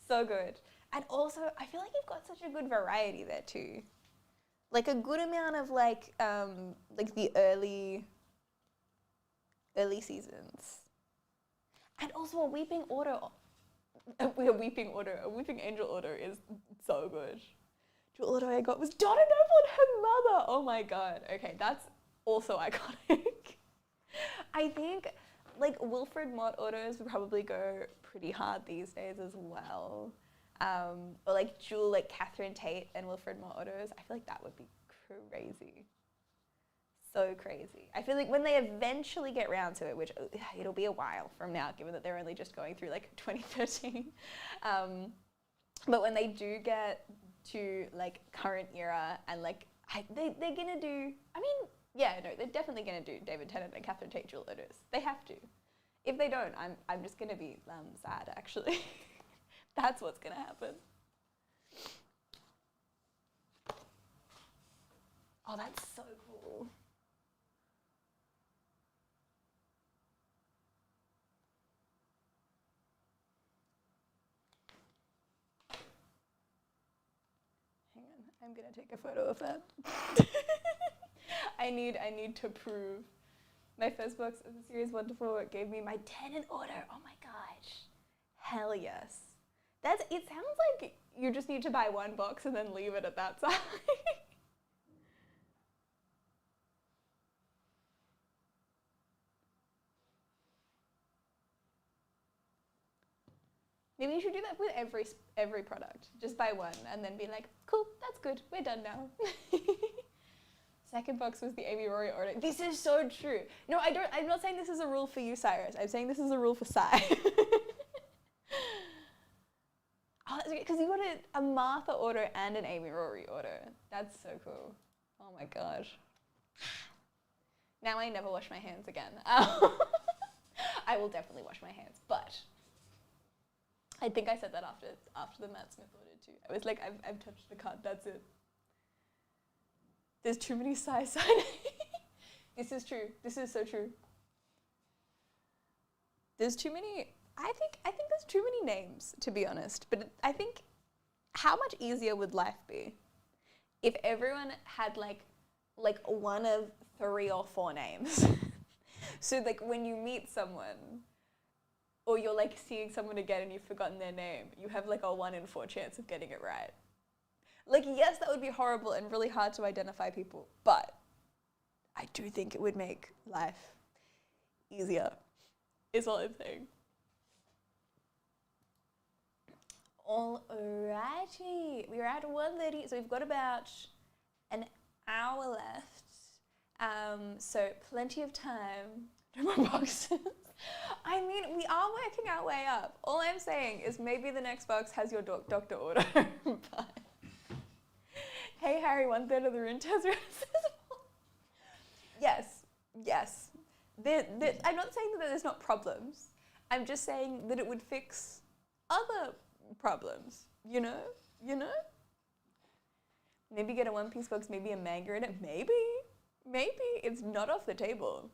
So good. And also, I feel like you've got such a good variety there too. Like a good amount of like the early seasons. And also a Weeping Angel auto is so good. The auto I got was Donna Noble and her mother. Oh my God. Okay, that's also iconic. I think like Wilfred Mott autos would probably go pretty hard these days as well. Or like dual like Catherine Tate and Wilfred Mott autos. I feel like that would be crazy. So crazy. I feel like when they eventually get round to it, which it'll be a while from now, given that they're only just going through like 2013. But when they do get to like current era and like they're gonna do, they're definitely gonna do David Tennant and Catherine Tate dual autos. They have to. If they don't, I'm just gonna be sad actually. That's what's gonna happen. Oh, that's so cool. Hang on, I'm gonna take a photo of that. I need to prove. My first box of the series 1 to 4 gave me my Tennant auto. Oh my gosh. Hell yes. It sounds like you just need to buy one box and then leave it at that size. Maybe you should do that with every product. Just buy one and then be like, cool, that's good, we're done now. Second box was the Amy Rory order. This is so true. No, I'm not saying this is a rule for you, Cyrus. I'm saying this is a rule for Cy. Oh, that's okay, because you got a Martha order and an Amy Rory order. That's so cool. Oh my gosh. Now I never wash my hands again. I will definitely wash my hands, but I think I said that after the Matt Smith order too. I was like, I've touched the card, that's it. There's too many size signing. This is true. This is so true. There's too many I think there's too many names, to be honest. But I think how much easier would life be if everyone had like one of 3 or 4 names? So like when you meet someone or you're like seeing someone again and you've forgotten their name, you have like a 1 in 4 chance of getting it right. Like, yes, that would be horrible and really hard to identify people, but I do think it would make life easier, is all I'm saying. Alrighty, we're at 1:30, so we've got about an hour left. So plenty of time. No more boxes. I mean, we are working our way up. All I'm saying is maybe the next box has your Dr. Auto. But hey Harry, 1/3 of the room test Yes. I'm not saying that there's not problems. I'm just saying that it would fix other problems, you know? Maybe get a One Piece box, maybe a manga in it, maybe. It's not off the table.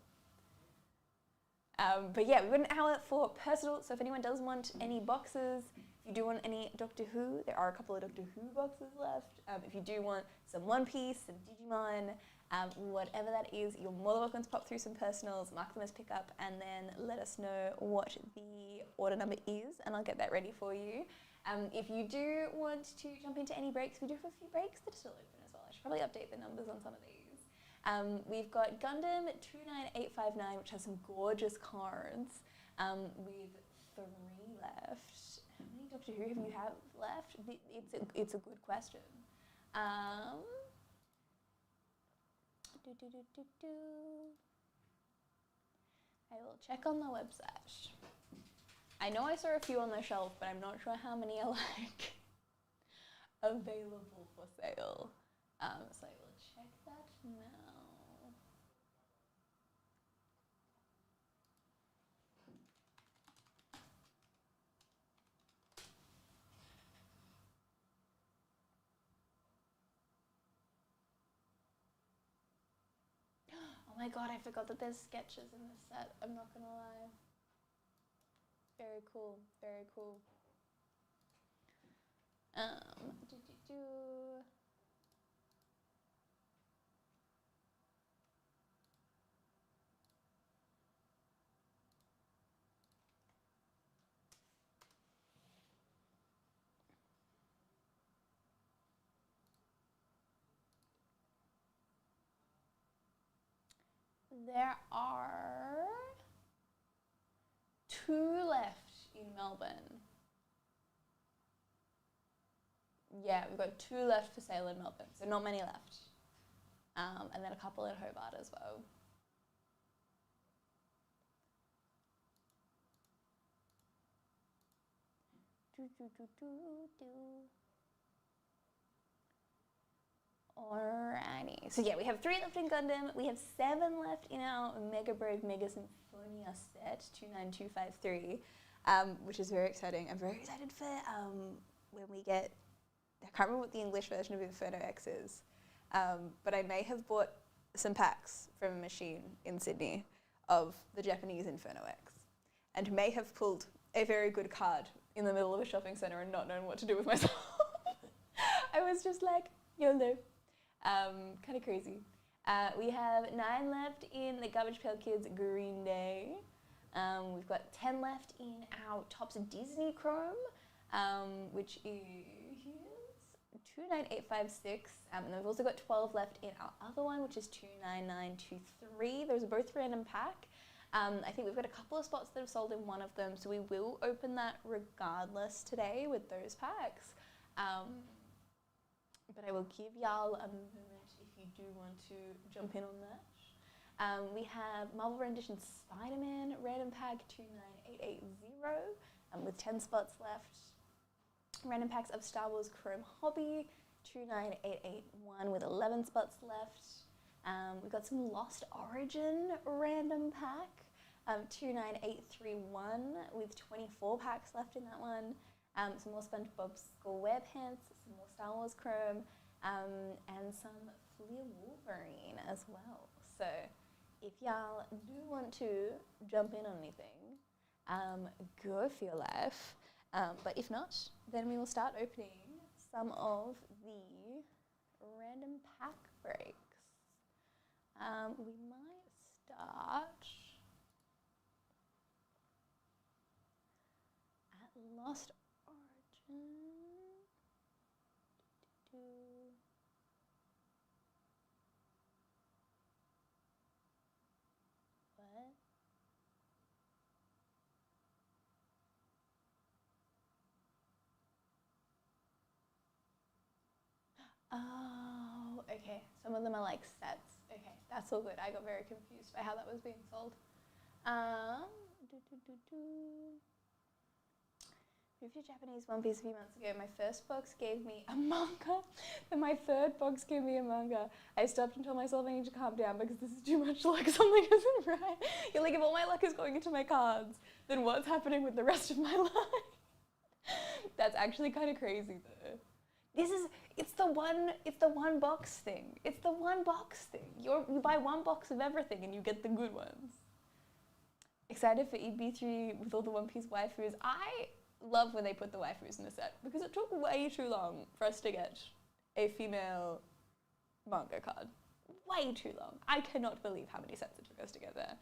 But yeah, we've got an hour for personal, so if anyone does want any boxes, if you do want any Doctor Who, there are a couple of Doctor Who boxes left. If you do want some One Piece, some Digimon, whatever that is, you're more than welcome to pop through some personals, mark them as pickup, and then let us know what the order number is, and I'll get that ready for you. If you do want to jump into any breaks, we do have a few breaks that are still open as well. I should probably update the numbers on some of these. We've got Gundam 29859, which has some gorgeous cards, with 3 left. How many Doctor Who have you have left? It's a good question. I will check on the website. I know I saw a few on the shelf, but I'm not sure how many are like available for sale. So I will check that now. Oh my god, I forgot that there's sketches in this set. I'm not gonna lie. Very cool, very cool. There are 2 left in Melbourne. Yeah, we've got 2 left for sale in Melbourne, so not many left. And then a couple in Hobart as well. Alrighty, so yeah, we have 3 left in Gundam, we have 7 left in our Mega Brave Mega Symphonia set, 29253, which is very exciting. I'm very excited for when we get, I can't remember what the English version of Inferno X is, but I may have bought some packs from a machine in Sydney of the Japanese Inferno X, and may have pulled a very good card in the middle of a shopping centre and not known what to do with myself. I was just like, YOLO. Kind of crazy. We have 9 left in the Garbage Pail Kids Green Day. We've got 10 left in our Topps Disney Chrome, which is 29856. And then we've also got 12 left in our other one, which is 29923. Those are both random pack. I think we've got a couple of spots that have sold in one of them, so we will open that regardless today with those packs. But I will give y'all a moment if you do want to jump in on that. We have Marvel Rendition Spider-Man random pack 29880 with 10 spots left. Random packs of Star Wars Chrome Hobby 29881 with 11 spots left. We've got some Lost Origin random pack 29831 with 24 packs left in that one. Some more SpongeBob SquarePants, some more Star Wars Chrome, and some Fleer Wolverine as well. So if y'all do want to jump in on anything, go for your life. But if not, then we will start opening some of the random pack breaks. We might start at Lost Origin. What? Oh, okay. Some of them are like sets. Okay, that's all good. I got very confused by how that was being sold. Moved to Japanese One Piece a few months ago. My first box gave me a manga, then my third box gave me a manga. I stopped and told myself I need to calm down because this is too much luck. Something isn't right. You're like, if all my luck is going into my cards, then what's happening with the rest of my life? That's actually kind of crazy though. It's the one box thing. It's the one box thing. You buy one box of everything and you get the good ones. Excited for EB3 with all the One Piece waifus. I love when they put the waifus in the set because it took way too long for us to get a female manga card. Way too long. I cannot believe how many sets it took us to get there.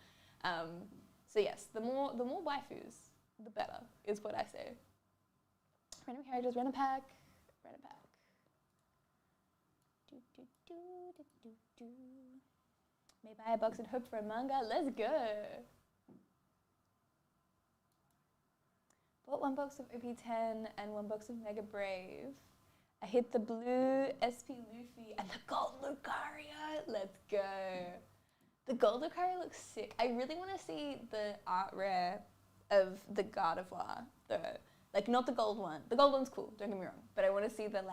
So yes, the more waifus, the better, is what I say. Random characters, random pack. May buy a box and hope for a manga. Let's go. Bought one box of OP10 and one box of Mega Brave. I hit the blue SP Luffy and the gold Lucario. Let's go. The gold Lucario looks sick. I really want to see the art rare of the Gardevoir. Like not the gold one. The gold one's cool, don't get me wrong. But I want to see the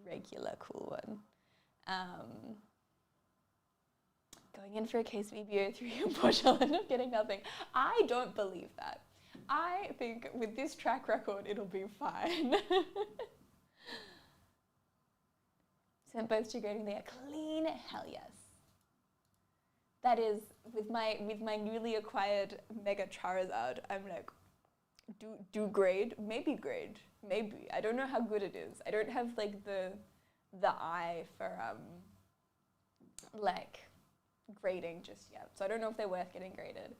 regular cool one. Going in for a case of EBO3 and Porsche, I'll end up getting nothing. I don't believe that. I think with this track record, it'll be fine. Sent both to grading, they are clean, hell yes. That is, with my newly acquired Mega Charizard, I'm like, do grade? Maybe grade, maybe. I don't know how good it is. I don't have like the eye for grading just yet. So I don't know if they're worth getting graded.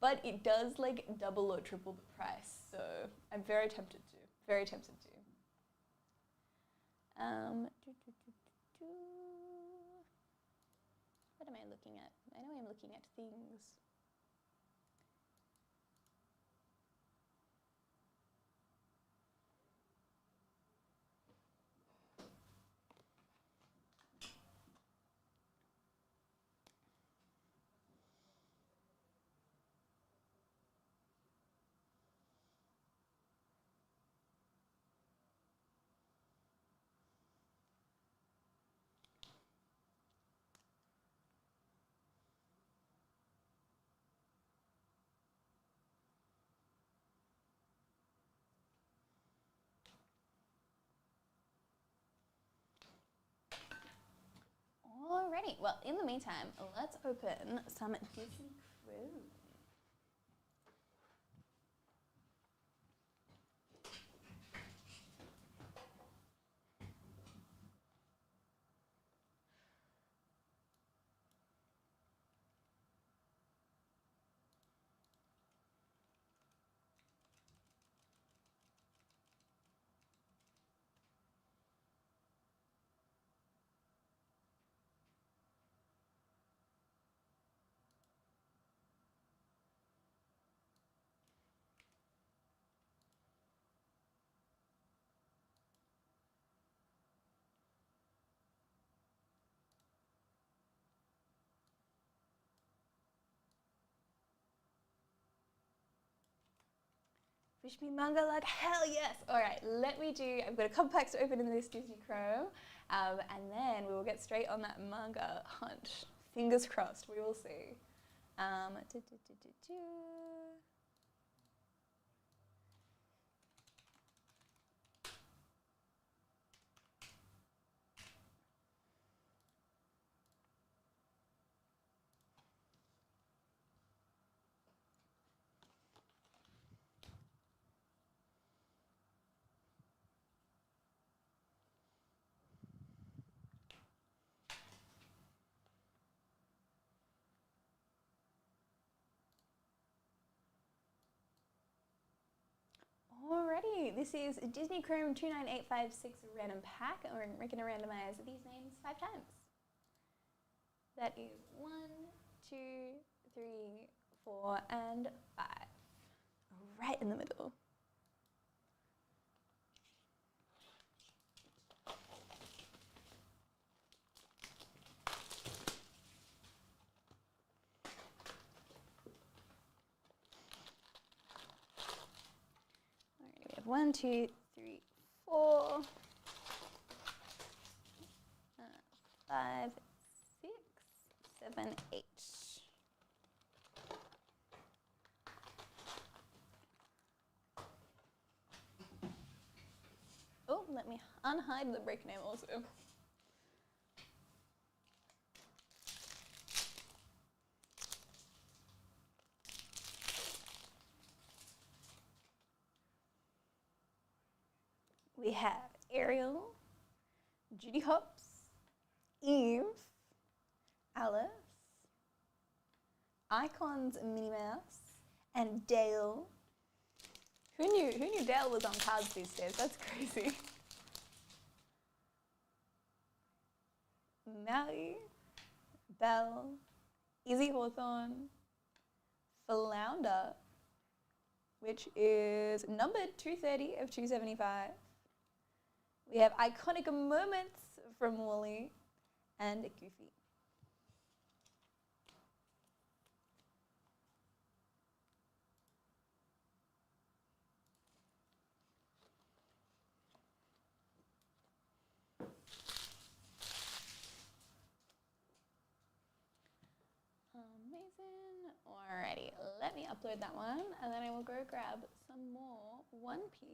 But it does like double or triple the price. So I'm very tempted to. Very tempted to. What am I looking at? I know I'm looking at things. Alrighty, well, in the meantime, let's open some Disney Chrome. Wish me manga luck, hell yes! Alright, I've got a couple packs to open in this Disney Chrome, and then we will get straight on that manga hunt. Fingers crossed, we will see. Alrighty, this is Disney Chrome 29856 random pack, and we're going to randomize these names 5 times. That is 1, 2, 3, 4, and 5. Right in the middle. Alright, we have 1, 2, 3, 4, 5, 6, 7, 8. Oh, let me unhide the break name also. We have Ariel, Judy Hopps, Eve, Alice, Icons Minnie Mouse, and Dale. Who knew Dale was on cards these days? That's crazy. Maui, Belle, Izzy Hawthorne, Flounder, which is numbered 230 of 275. We have Iconic Moments from Wally and Goofy. Amazing. Alrighty, let me upload that one, and then I will go grab some more One Piece.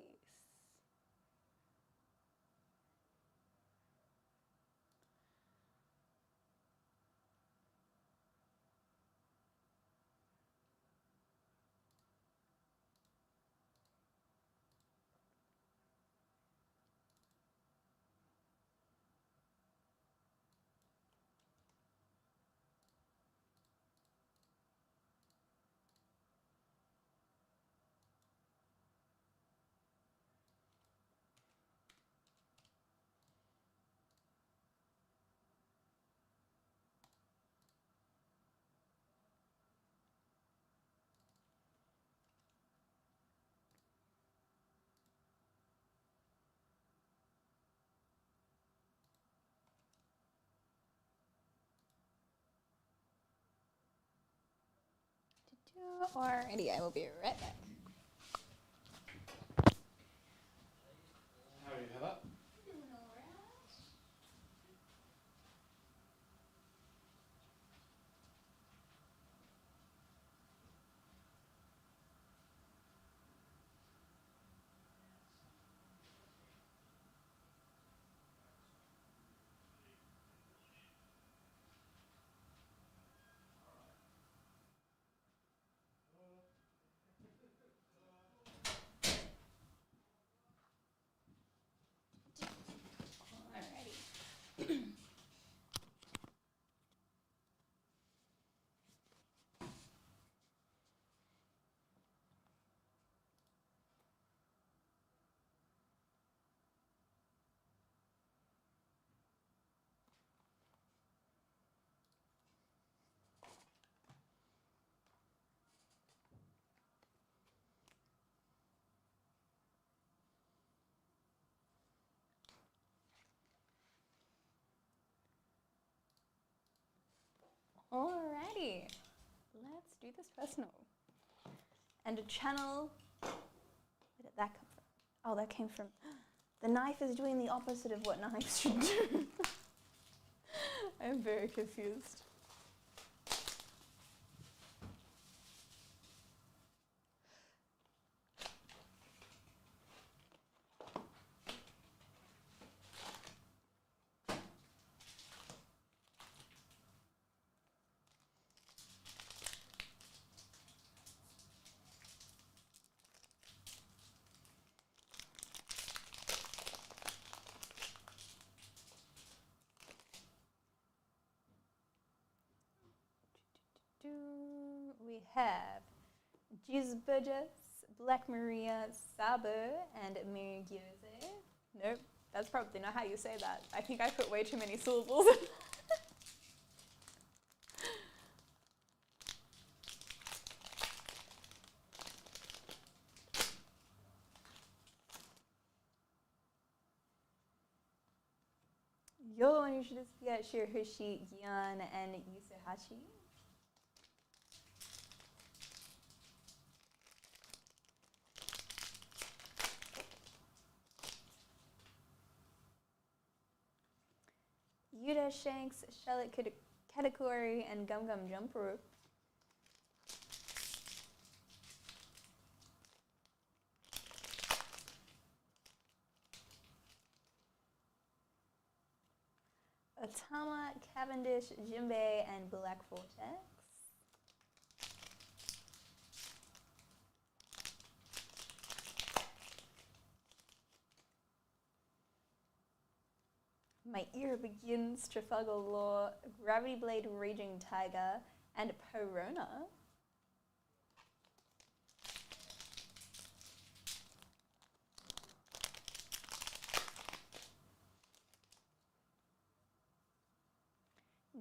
Alrighty, I will be right back. How do you have up? Alrighty. Alrighty, let's do this personal. And a channel, where did that come from? Oh, that came from, the knife is doing the opposite of what knives should do. I'm very confused. We have Jesus Burgess, Black Maria, Sabo, and Mirigyose. Nope, that's probably not how you say that. I think I put way too many syllables. Yo, and you should just get Shirahoshi, Gian, and Yusuhashi. Yuta, Shanks, Charlotte Katakuri, and Gum Gum Jumper. Otama, Cavendish, Jinbei, and Black Vortex. My Ear Begins, Trafalgar Law, Gravity Blade, Raging Tiger, and Perona.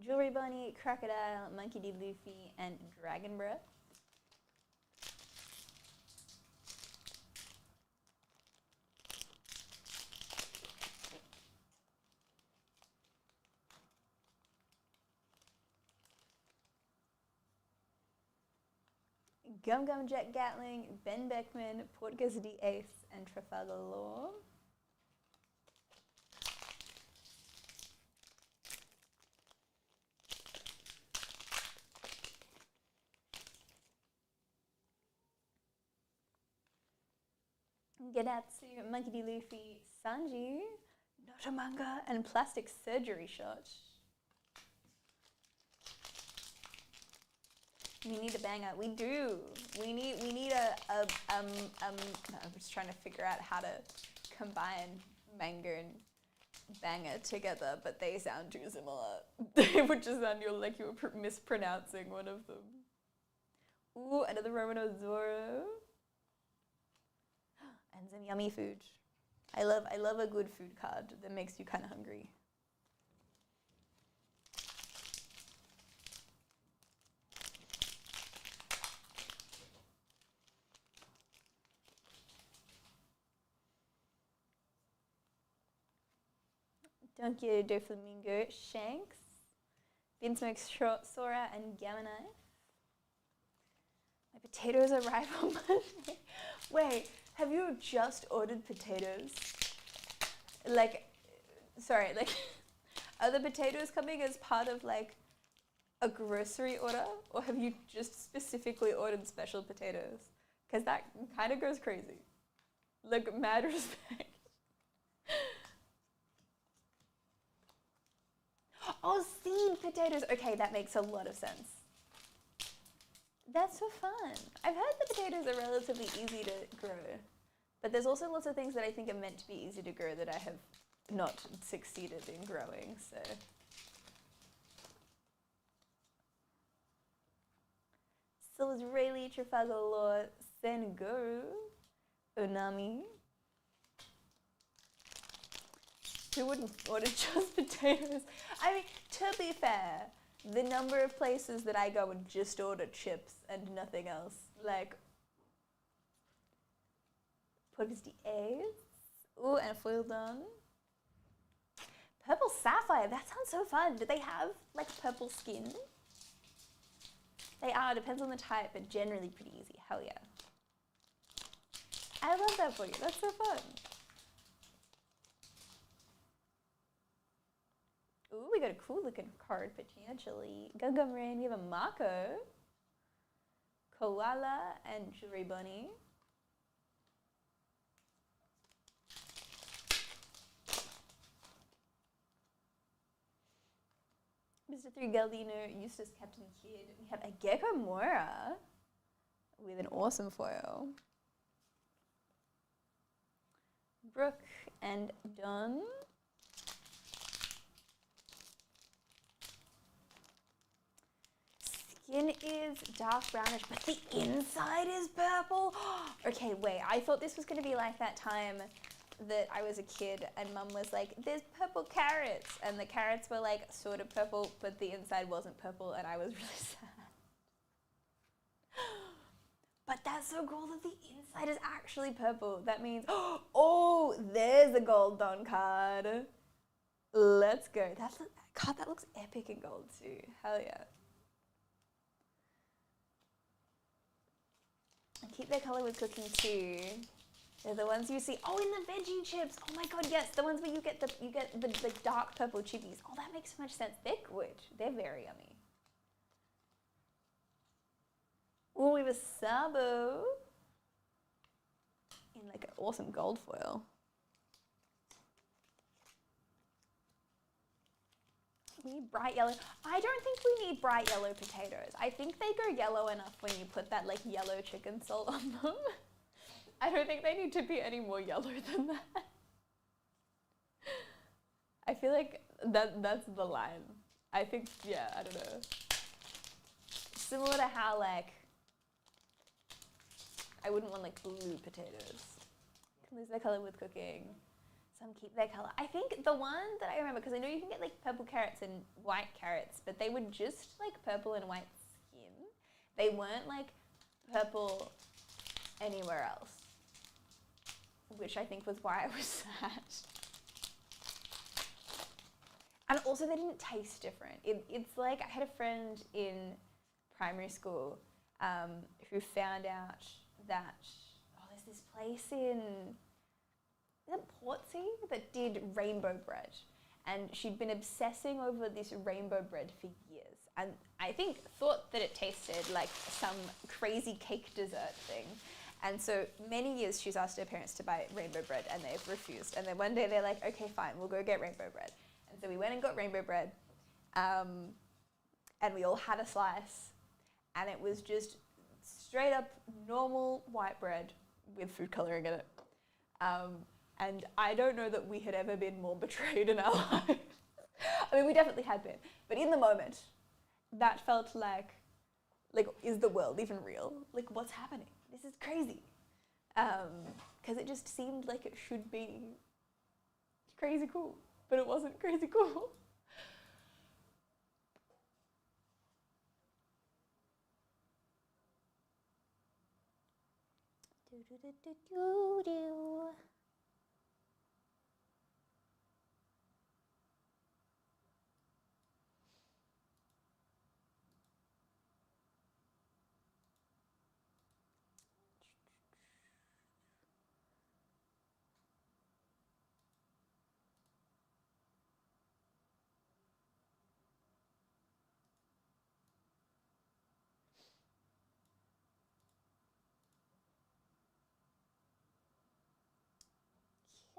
Jewelry Bunny, Crocodile, Monkey D. Luffy, and Dragon Breath. Gum Gum Jet Gatling, Ben Beckman, Portgas D. Ace, and Trafalgar Law. Ganatsu, Monkey D. Luffy, Sanji, Notamanga, and Plastic Surgery Shot. We need a banger. We do. We need I'm just trying to figure out how to combine manga and banger together, but they sound too similar. It would just sound like you were mispronouncing one of them. Ooh, another Romano Zoro. And some yummy food. I love a good food card that makes you kind of hungry. Donkey Doflamingo, Shanks, Vinsmoke, Sora, and Gamma Knife. My potatoes arrive on Monday. Wait, have you just ordered potatoes? Are the potatoes coming as part of a grocery order, or have you just specifically ordered special potatoes? Because that kind of goes crazy. Mad respect. Oh, seed potatoes. Okay, that makes a lot of sense. That's so fun. I've heard the potatoes are relatively easy to grow, but there's also lots of things that I think are meant to be easy to grow that I have not succeeded in growing, so. Silver's Rayleigh, Trafalgar Law, Sengoku, Onami. Who wouldn't order just potatoes? I mean, to be fair, the number of places that I go and just order chips and nothing else, Portgas the Ace, ooh, and foil done. Purple Sapphire, that sounds so fun. Do they have purple skin? They are, depends on the type, but generally pretty easy. Hell yeah. I love that for you, that's so fun. Ooh, we got a cool looking card potentially. Gum Gum Rain, we have a Mako, Koala, and Jewelry Bunny. Mr. 3 Galdino, Eustace, Captain Kid. We have a Gecko Mora with an awesome foil. Brooke and Don. skin is dark brownish, but the inside is purple. Okay, wait, I thought this was gonna be like that time that I was a kid and mum was like, there's purple carrots, and the carrots were like sort of purple, but the inside wasn't purple, and I was really sad. But that's so cool that the inside is actually purple. That means, oh, there's a gold Don card. Let's go. God, that looks epic in gold too. Hell yeah. And keep their color with cooking too. They're the ones you see. Oh, in the veggie chips. Oh my god, yes, the ones where you get the dark purple chippies. Oh, that makes so much sense. They're good. They're very yummy. Oh, we have a Sabo in like an awesome gold foil. We need bright yellow. I don't think we need bright yellow potatoes. I think they go yellow enough when you put that like yellow chicken salt on them. I don't think they need to be any more yellow than that. I feel like that's the line. I think, yeah, I don't know. Similar to how like, I wouldn't want like blue potatoes. Can lose their color with cooking. Some keep their color. I think the one that I remember, because I know you can get like purple carrots and white carrots, but they were just like purple and white skin. They weren't like purple anywhere else, which I think was why I was sad. And also they didn't taste different. It's like, I had a friend in primary school who found out that, oh, there's this place in Portsea that did rainbow bread, and she'd been obsessing over this rainbow bread for years, and I think thought that it tasted like some crazy cake dessert thing. And so many years she's asked her parents to buy rainbow bread and they've refused, and then one day they're like, okay fine, we'll go get rainbow bread. And so we went and got rainbow bread, and we all had a slice, and it was just straight up normal white bread with food coloring in it. And I don't know that we had ever been more betrayed in our lives. I mean, we definitely had been. But in the moment, that felt like, is the world even real? Like, what's happening? This is crazy. Because it just seemed like it should be crazy cool, but it wasn't crazy cool. Do do do do do do.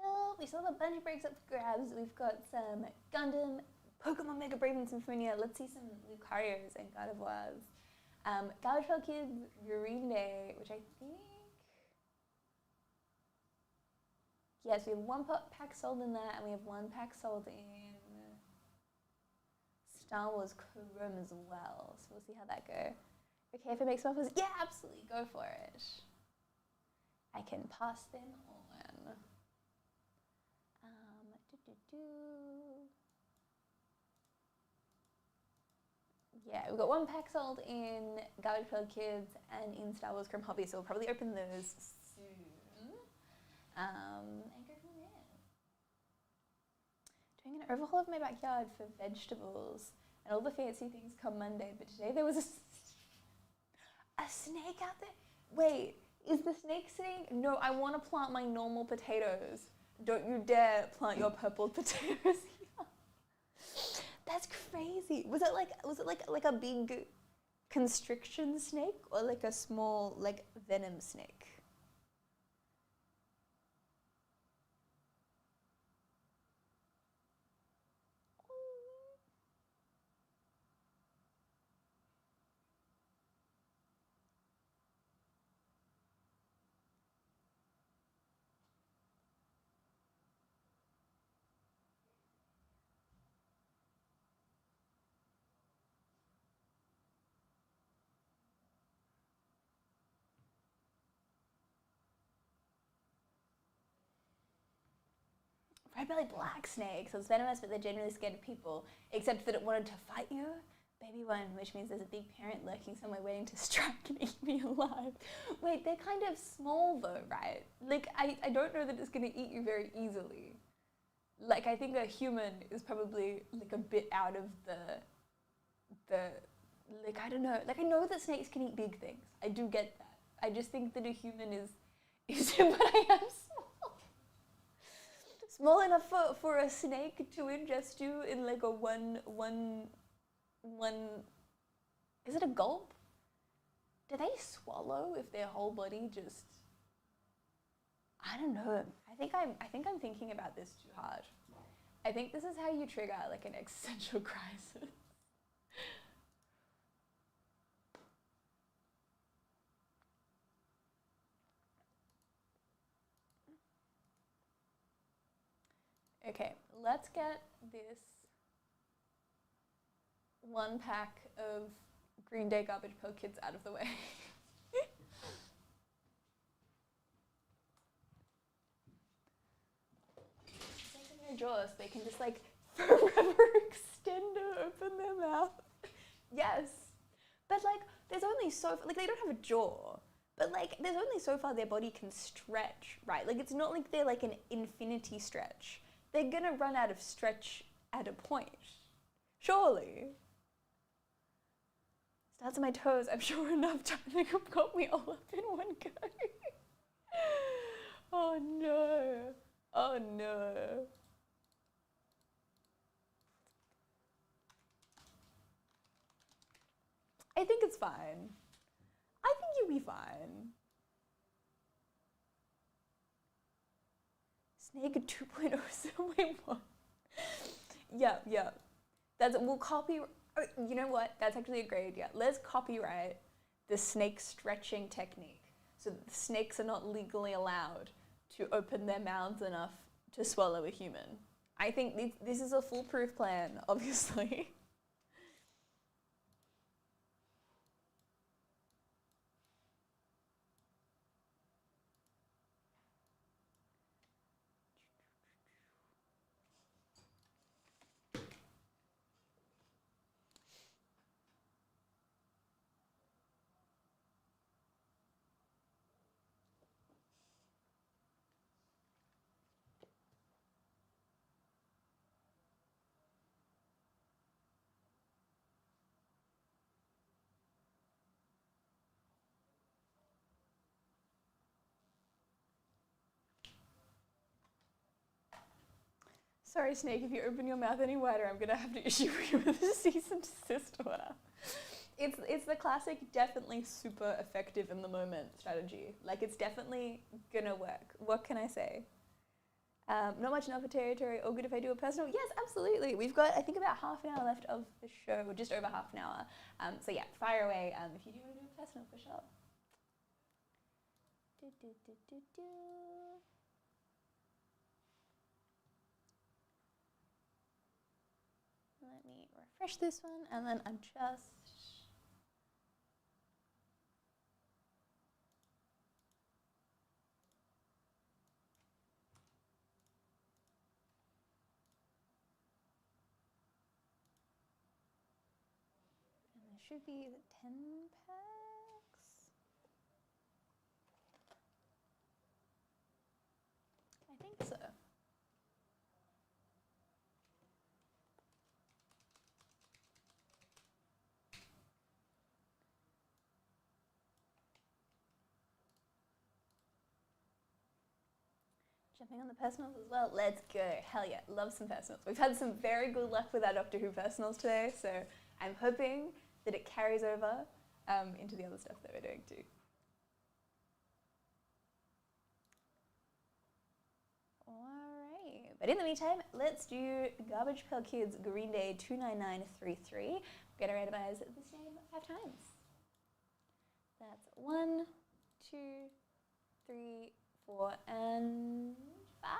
Cool. We still have a bunch of breaks up for grabs. We've got some Gundam, Pokemon Mega Brave and Symphonia. Let's see some Lucarios and Gardevoirs. Garbage Pail Kids, Green Day, which I think... Yes, we have one pack sold in that, and we have one pack sold in Star Wars Chrome as well. So we'll see how that go. Okay, if it makes muffins, yeah, absolutely, go for it. I can pass them on. Yeah, we've got one pack sold in Garbage Pail Kids and in Star Wars Chrome Hobby, so we'll probably open those soon. And go from there. Doing an overhaul of my backyard for vegetables, and all the fancy things come Monday, but today there was a snake out there. Wait, is the snake sitting? No, I want to plant my normal potatoes. Don't you dare plant your purple potatoes here. That's crazy. Was it like a big constriction snake or like a small like venom snake? red-bellied black snake, so it's venomous, but they're generally scared of people, except that it wanted to fight you. Baby one, which means there's a big parent lurking somewhere waiting to strike and eat me alive. Wait, they're kind of small though, right? Like, I don't know that it's gonna eat you very easily. Like, I think a human is probably like a bit out of the like, I don't know. Like, I know that snakes can eat big things. I do get that. I just think that a human is but I am small. Small enough for a snake to ingest you in like a one, is it a gulp? Do they swallow if their whole body just, I don't know. I think I'm thinking about this too hard. I think this is how you trigger like an existential crisis. Okay, let's get this one pack of Green Day Garbage Pail Kids out of the way. It's like in their jaws, they can just like forever extend or open their mouth. Yes, but like there's only so like they don't have a jaw, but like there's only so far their body can stretch, right? Like it's not like they're like an infinity stretch. They're gonna run out of stretch at a point, surely. Starts on my toes, I'm sure enough time they got me all up in one go. Oh no, oh no. I think it's fine. I think you'll be fine. Snake 2.0, so wait, what? Yeah. We'll copy, you know what? That's actually a great idea. Let's copyright the snake stretching technique so that the snakes are not legally allowed to open their mouths enough to swallow a human. I think this is a foolproof plan, obviously. Sorry, Snake, if you open your mouth any wider, I'm gonna have to issue you with a cease and desist order. It's the classic, definitely super effective in the moment strategy. Like, it's definitely gonna work. What can I say? Not much enough for territory. All good if I do a personal? Yes, absolutely. We've got, I think, about half an hour left of the show, just over half an hour. So yeah, fire away if you do want to do a personal for sure. Let me refresh this one and then adjust. And there should be 10 packs. I think so. Jumping on the personals as well. Let's go. Hell yeah. Love some personals. We've had some very good luck with our Doctor Who personals today, so I'm hoping that it carries over into the other stuff that we're doing too. Alright. But in the meantime, let's do Garbage Pail Kids Green Day 29933. We're going to randomize the same 5 times. That's 1, 2, 3, 4, and 5.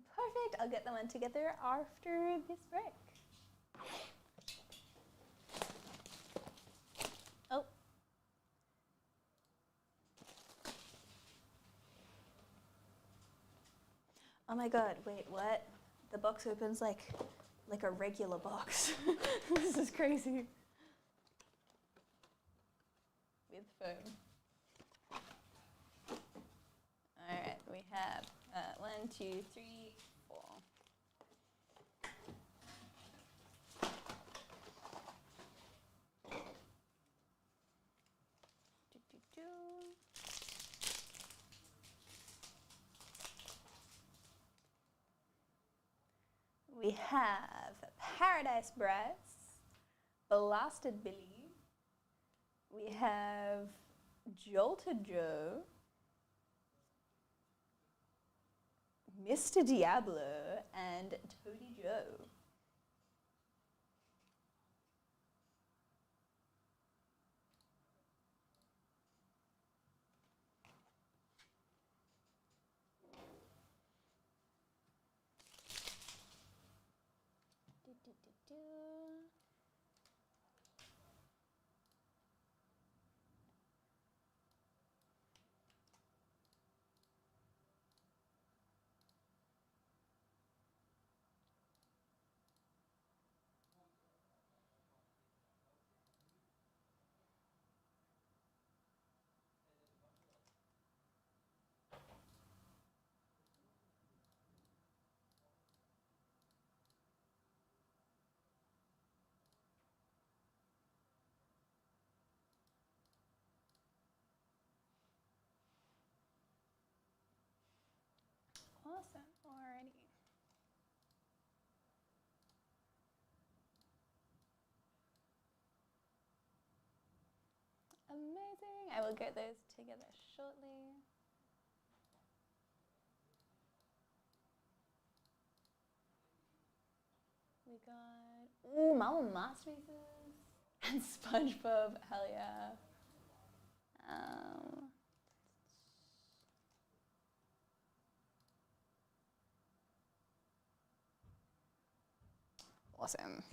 Perfect. I'll get them on together after this break. Oh my god, wait, what? The box opens like a regular box. This is crazy. With foam. Alright, we have 1, 2, 3, 4. Do, do, do. We have Paradise Brats, Blasted Billy. We have Jolted Joe, Mr. Diablo, and Toady Joe. Do, do, do, do. Awesome, alrighty. Amazing. I will get those together shortly. We got, ooh, Marvel Masterpieces and SpongeBob, hell yeah. Awesome.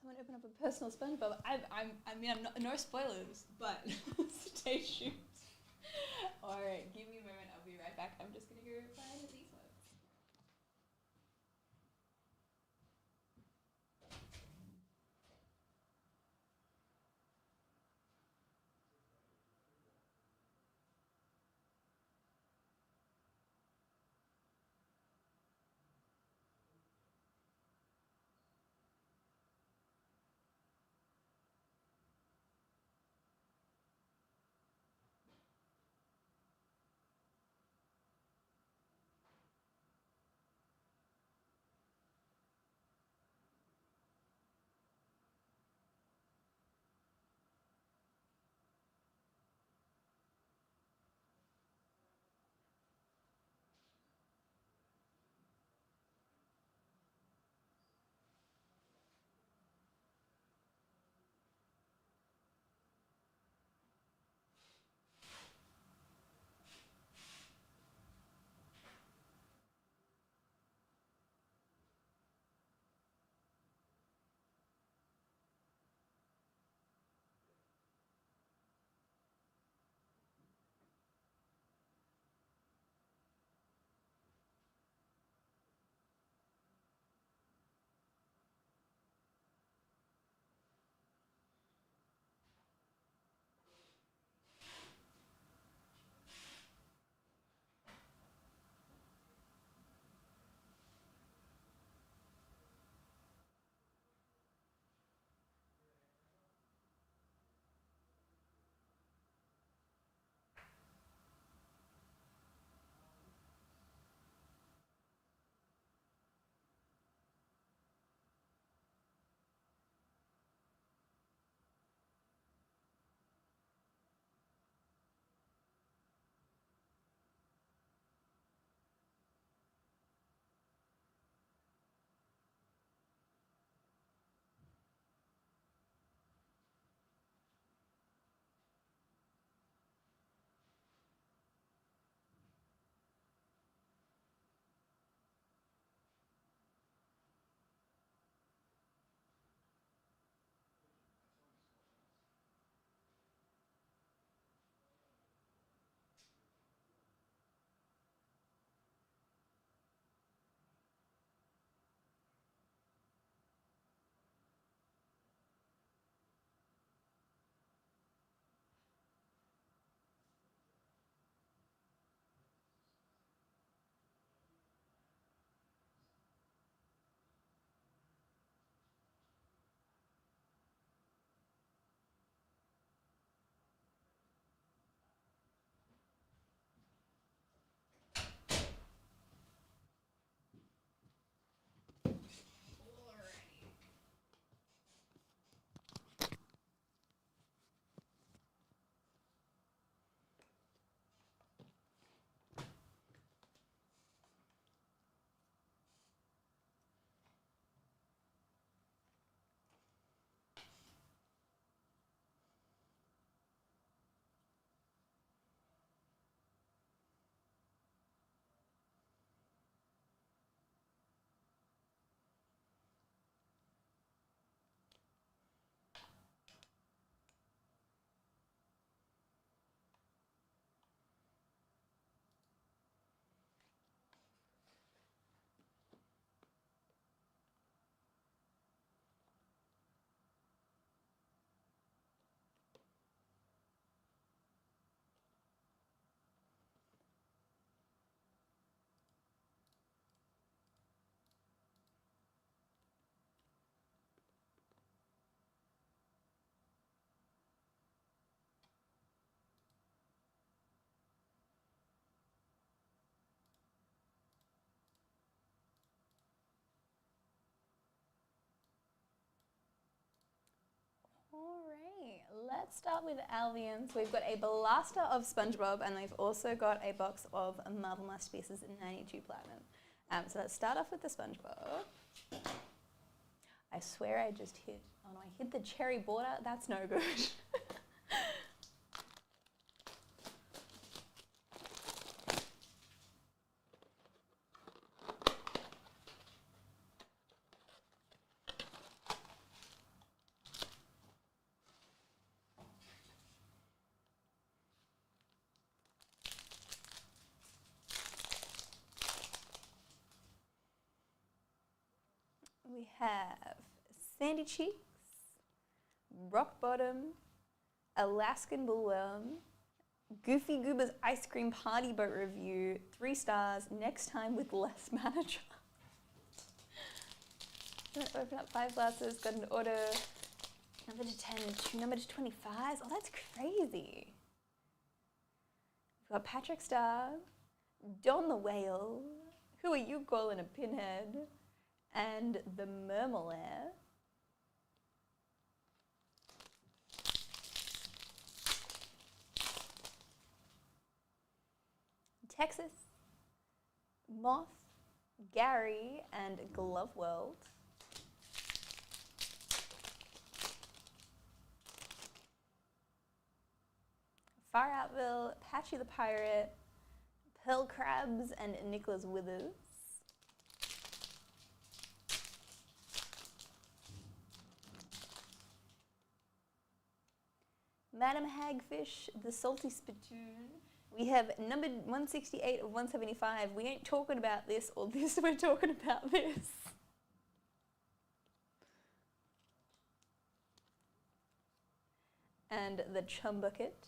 Someone open up a personal SpongeBob. I mean, I'm not, no spoilers, but stay tuned. All right, give me a moment. I'll be right back. I'm just gonna go find these ones. Alright, let's start with Albion. So we've got a blaster of SpongeBob, and we've also got a box of Marvel Masterpieces 92 Platinum. So let's start off with the SpongeBob. I swear I just hit, oh no, I hit the cherry border. That's no good. We have Sandy Cheeks, Rock Bottom, Alaskan Bullworm, Goofy Goober's Ice Cream Party Boat Review, 3 stars, next time with less manager. Open up 5 glasses, got an order, number to 10, number to 25. Oh, that's crazy. We've got Patrick Star, Don the Whale, Who Are You Calling a Pinhead, and the Mermalair. Texas, Moth, Gary, and Glove World. Far Outville, Patchy the Pirate, Pearl Crabs, and Nicholas Withers. Madam Hagfish, the Salty Spittoon. We have number 168 of 175. We ain't talking about this or this, we're talking about this. And the Chum Bucket.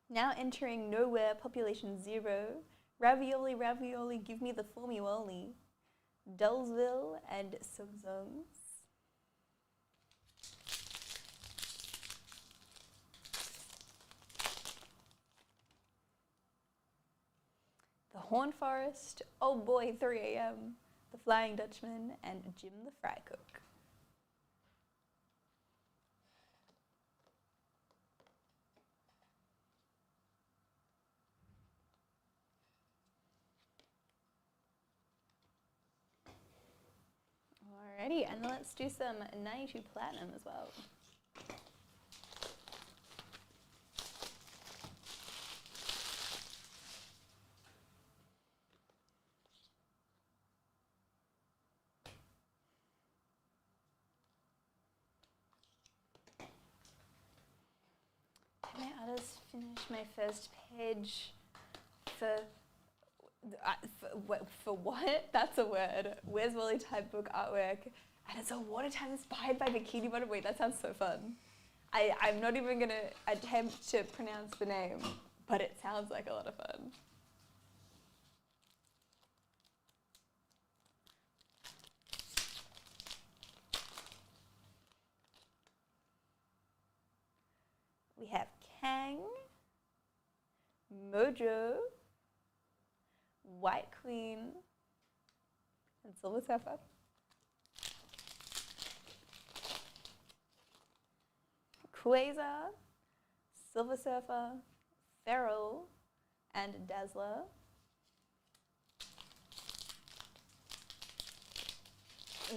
Now entering Nowhere, population 0. Ravioli, Ravioli, give me the formuoli. Dullsville and Sugzungs. The Horn Forest, Oh Boy, 3 AM, The Flying Dutchman, and Jim the Fry Cook. Alrighty, and let's do some 92 Platinum as well. I'll just finish my first page for what? That's a word. Where's Wally typebook artwork? And it's a Watertime inspired by Bikini Bottom. Wait, that sounds so fun. I'm not even going to attempt to pronounce the name, but it sounds like a lot of fun. We have Kang, Mojo, White Queen, and Silver Surfer. Quasar, Silver Surfer, Feral, and Dazzler.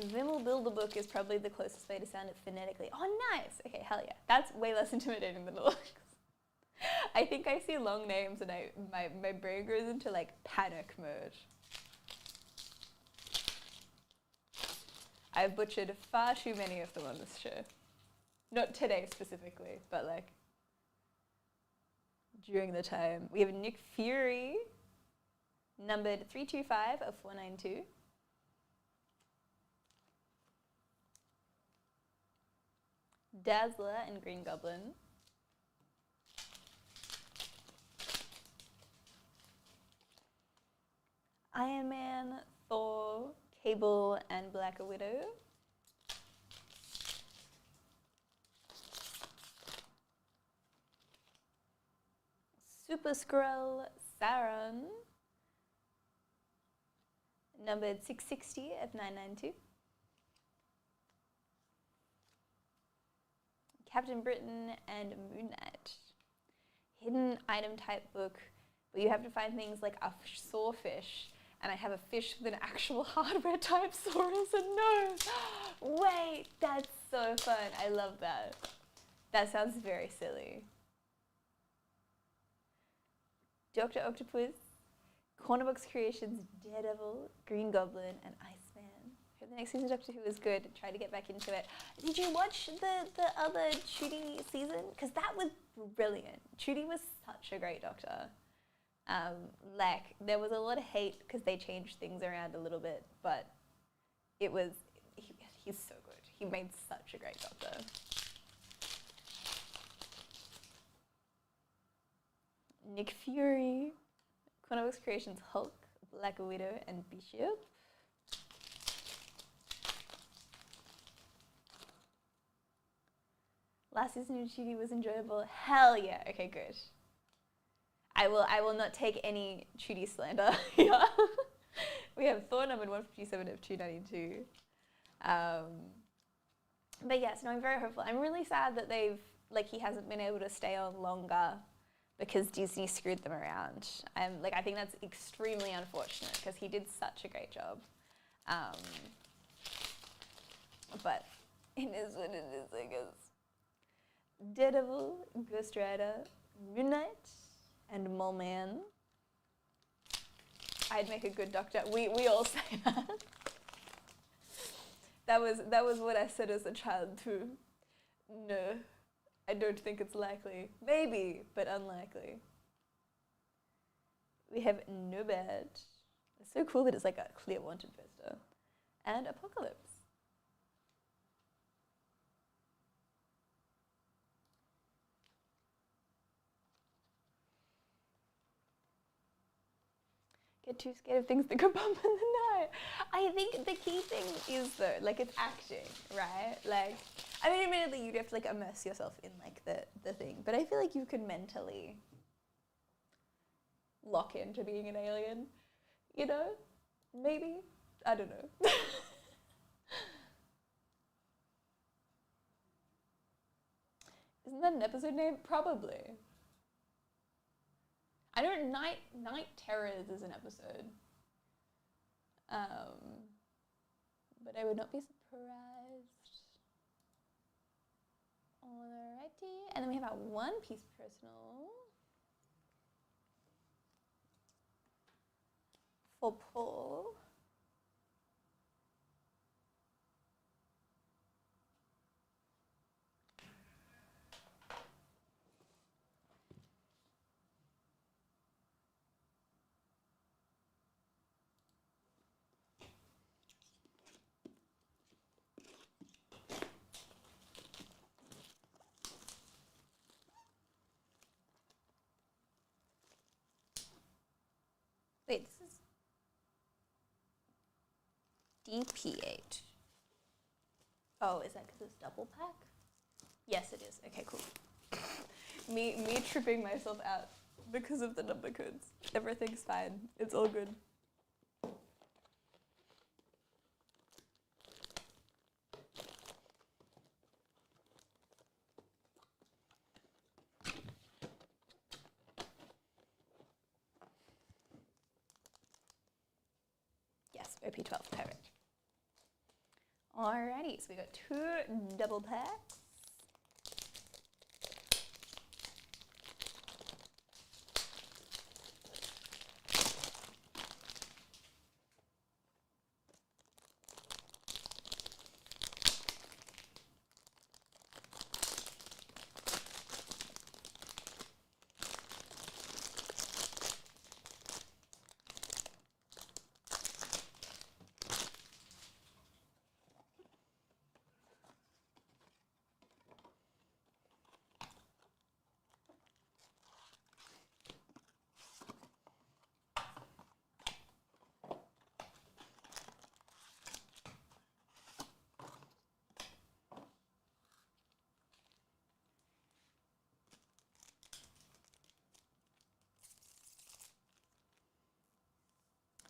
Vimmel Build-A-Book is probably the closest way to sound it phonetically. Oh, nice! Okay, hell yeah. That's way less intimidating than it looks. I think I see long names and my brain goes into like panic mode. I've butchered far too many of them on this show. Not today specifically, but like during the time. We have Nick Fury, numbered 325 of 492. Dazzler and Green Goblin. Iron Man, Thor, Cable, and Black Widow. Super Skrull, Sauron, numbered 660 of 992. Captain Britain and Moon Knight. Hidden item type book, but you have to find things like a sawfish, and I have a fish with an actual hardware type saurus and nose. Wait, that's so fun. I love that. That sounds very silly. Dr. Octopus, Cornerbox Creations, Daredevil, Green Goblin, and Iceman. Hope the next season of Doctor Who is good. Try to get back into it. Did you watch the other Trudy season? Because that was brilliant. Trudy was such a great Doctor. Like, there was a lot of hate because they changed things around a little bit, but it was, he's so good. He made such a great Doctor. Nick Fury, Cornerbox Creations Hulk, Black Widow, and Bishop. Last season of Trudy was enjoyable. Hell yeah. Okay, good. I will not take any Trudy slander here. We have Thor numbered 157 of 292. But yes, no, I'm very hopeful. I'm really sad that he hasn't been able to stay on longer because Disney screwed them around. I think that's extremely unfortunate because he did such a great job. But it is what it is, I guess. Daredevil, Ghost Rider, Moon Knight, and Mole Man. I'd make a good Doctor. We all say that. That was what I said as a child too. No, I don't think it's likely. Maybe, but unlikely. We have No Bad. It's so cool that it's like a clear wanted poster. And Apocalypse. Get too scared of things that go bump in the night. I think the key thing is though, it's acting, right? Admittedly you'd have to immerse yourself in the thing, but I feel like you can mentally lock into being an alien, you know? Maybe? I don't know. Isn't that an episode name? Probably. I know Night Terrors is an episode. But I would not be surprised. Alrighty. And then we have our One Piece personal. For Paul. Wait, this is DP8. Oh, is that because it's double pack? Yes, it is. Okay, cool. me tripping myself out because of the number codes. Everything's fine. It's all good. OP12, perfect. Alrighty, so we got 2 double packs.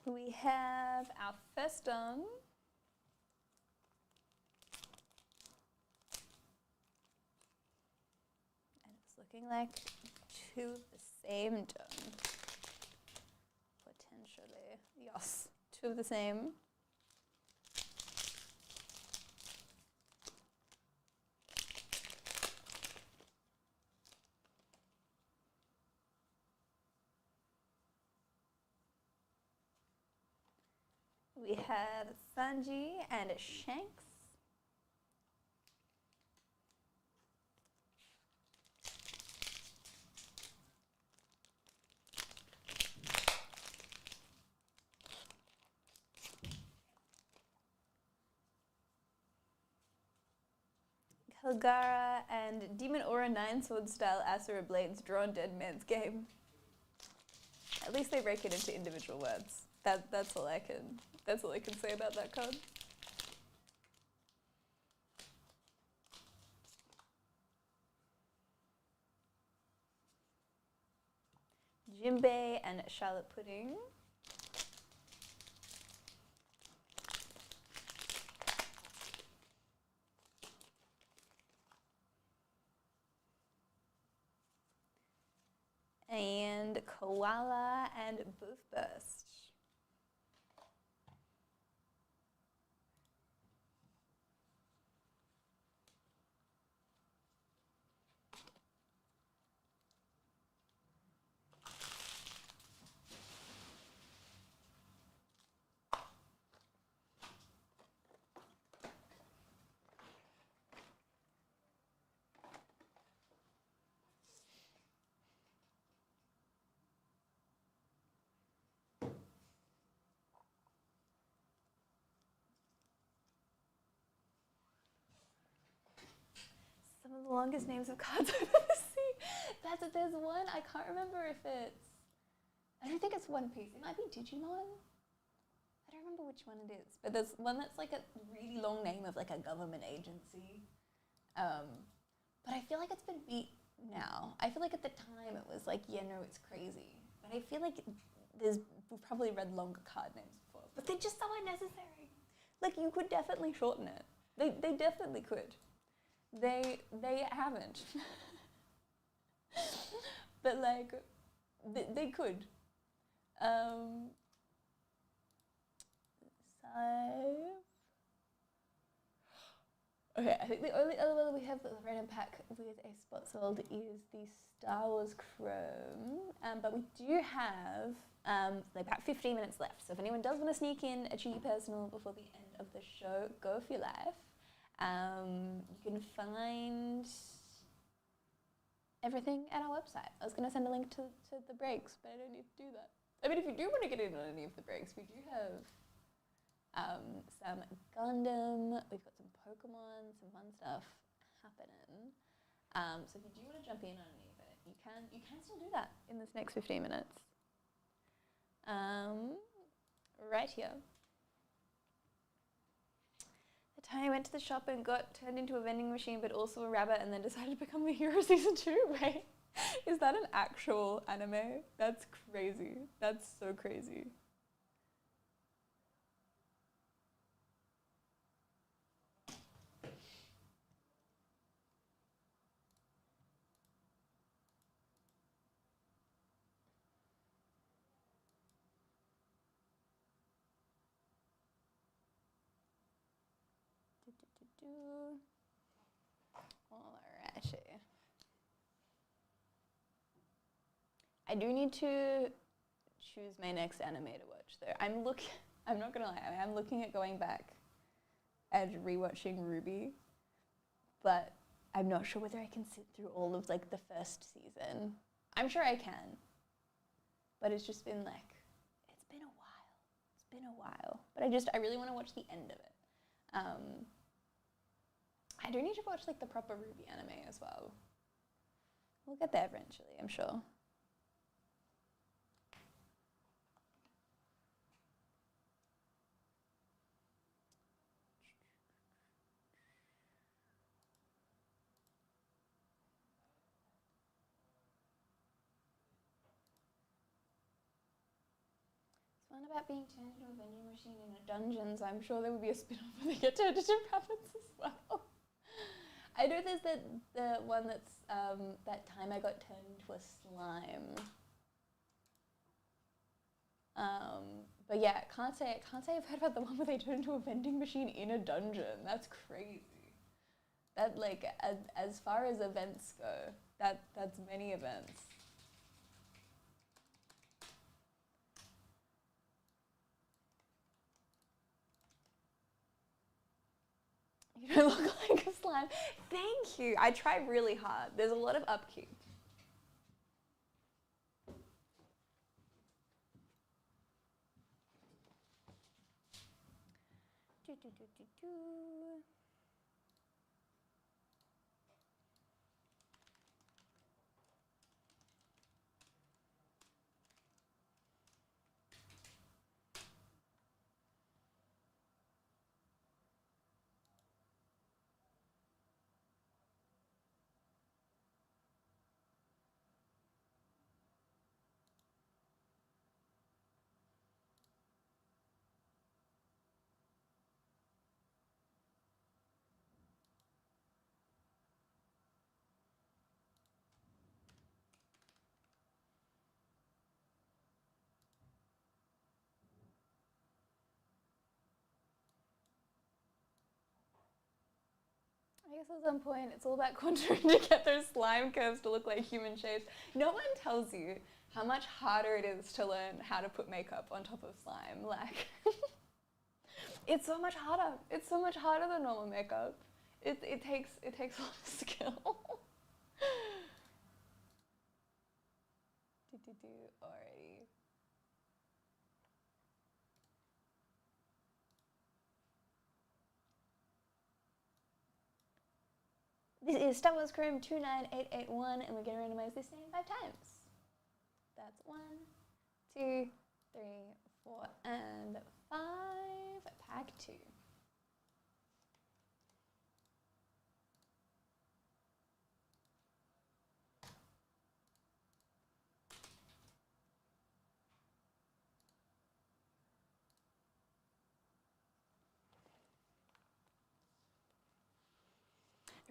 We have our first done. And it's looking like two of the same done. Potentially. Yes, two of the same. We have Sanji and Shanks. Helgara and Demon Aura 9 Sword style Asura Blades drawn Dead Man's Game. At least they break it into individual words. That's all I can say about that card. Jinbei and Charlotte Pudding. And Koala and Boof Burst. Some of the longest names of cards I've ever seen. There's one, I can't remember if it's, I don't think it's One Piece. It might be Digimon. I don't remember which one it is. But there's one that's like a really long name of like a government agency. But I feel like it's been beat now. I feel like at the time it was like, yeah, no, it's crazy. But I feel like we've probably read longer card names before. But they're just so unnecessary. Like you could definitely shorten it. They definitely could. They haven't. But like, they could. Okay, I think the only other one we have the random pack with a spot sold is the Star Wars Chrome. But we do have like about 15 minutes left. So if anyone does want to sneak in a cheeky personal before the end of the show, go for your life. You can find everything at our website. I was going to send a link to the breaks, but I don't need to do that. I mean, if you do want to get in on any of the breaks, we do have some Gundam, we've got some Pokemon, some fun stuff happening. So if you do want to jump in on any of it, you can still do that in this next 15 minutes. Right here. The time I went to the shop and got turned into a vending machine, but also a rabbit, and then decided to become a hero season 2. Wait, is that an actual anime? That's crazy. That's so crazy. Alrighty. I do need to choose my next anime to watch though. I'm not gonna lie, I'm looking at going back and rewatching Ruby, but I'm not sure whether I can sit through all of like the first season. I'm sure I can, but it's just been like, it's been a while. But I really want to watch the end of it. I do need to watch like the proper Ruby anime as well. We'll get there eventually, I'm sure. This one about being turned into a vending machine in a dungeon, so I'm sure there would be a spin-off where they get turned into rabbits as well. I know there's the one that's that time I got turned into a slime. But yeah, can't say I've heard about the one where they turn into a vending machine in a dungeon. That's crazy. That, like, as far as events go, that's many events. You don't look like a slime. Thank you. I try really hard. There's a lot of upkeep. Do, do, do, do, do. I guess at some point it's all about contouring to get those slime curves to look like human shapes. No one tells you how much harder it is to learn how to put makeup on top of slime. Like, it's so much harder. It's so much harder than normal makeup. It takes a lot of skill. Alrighty. This is Star Wars Chrome 29881, and we're going to randomize this name 5 times. That's 1, 2, 3, 4, and 5. Pack 2.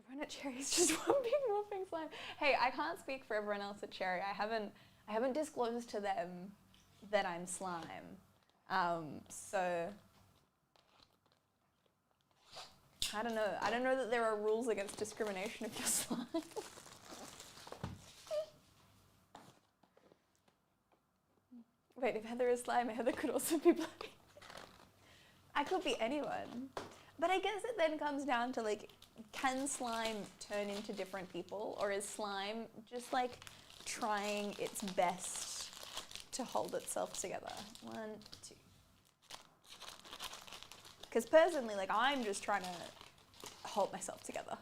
Everyone at Cherry is just one big morphing slime. Hey, I can't speak for everyone else at Cherry. I haven't disclosed to them that I'm slime. So I don't know. I don't know that there are rules against discrimination if you're slime. Wait, if Heather is slime, Heather could also be black. I could be anyone. But I guess it then comes down to, like, can slime turn into different people? Or is slime just, like, trying its best to hold itself together? 1, 2. Because personally, like, I'm just trying to hold myself together.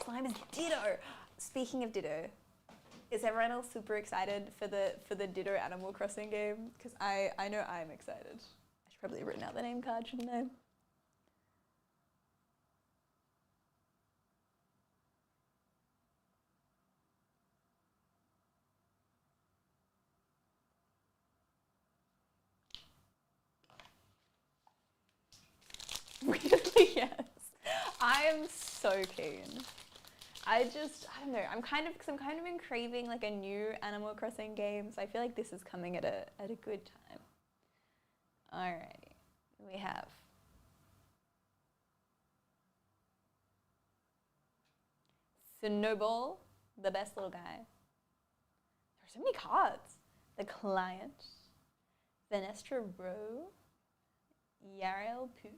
Slime is Ditto. Speaking of Ditto, is everyone else super excited for the Ditto Animal Crossing game? Because I know I'm excited. I should probably have written out the name card, shouldn't I? Really, yes. I am so keen. I don't know. I'm kind of been craving like a new Animal Crossing game, so I feel like this is coming at a good time. Alrighty, we have Snowball, the best little guy. There are so many cards. The Client, Venestra Rowe, Yarel Poof.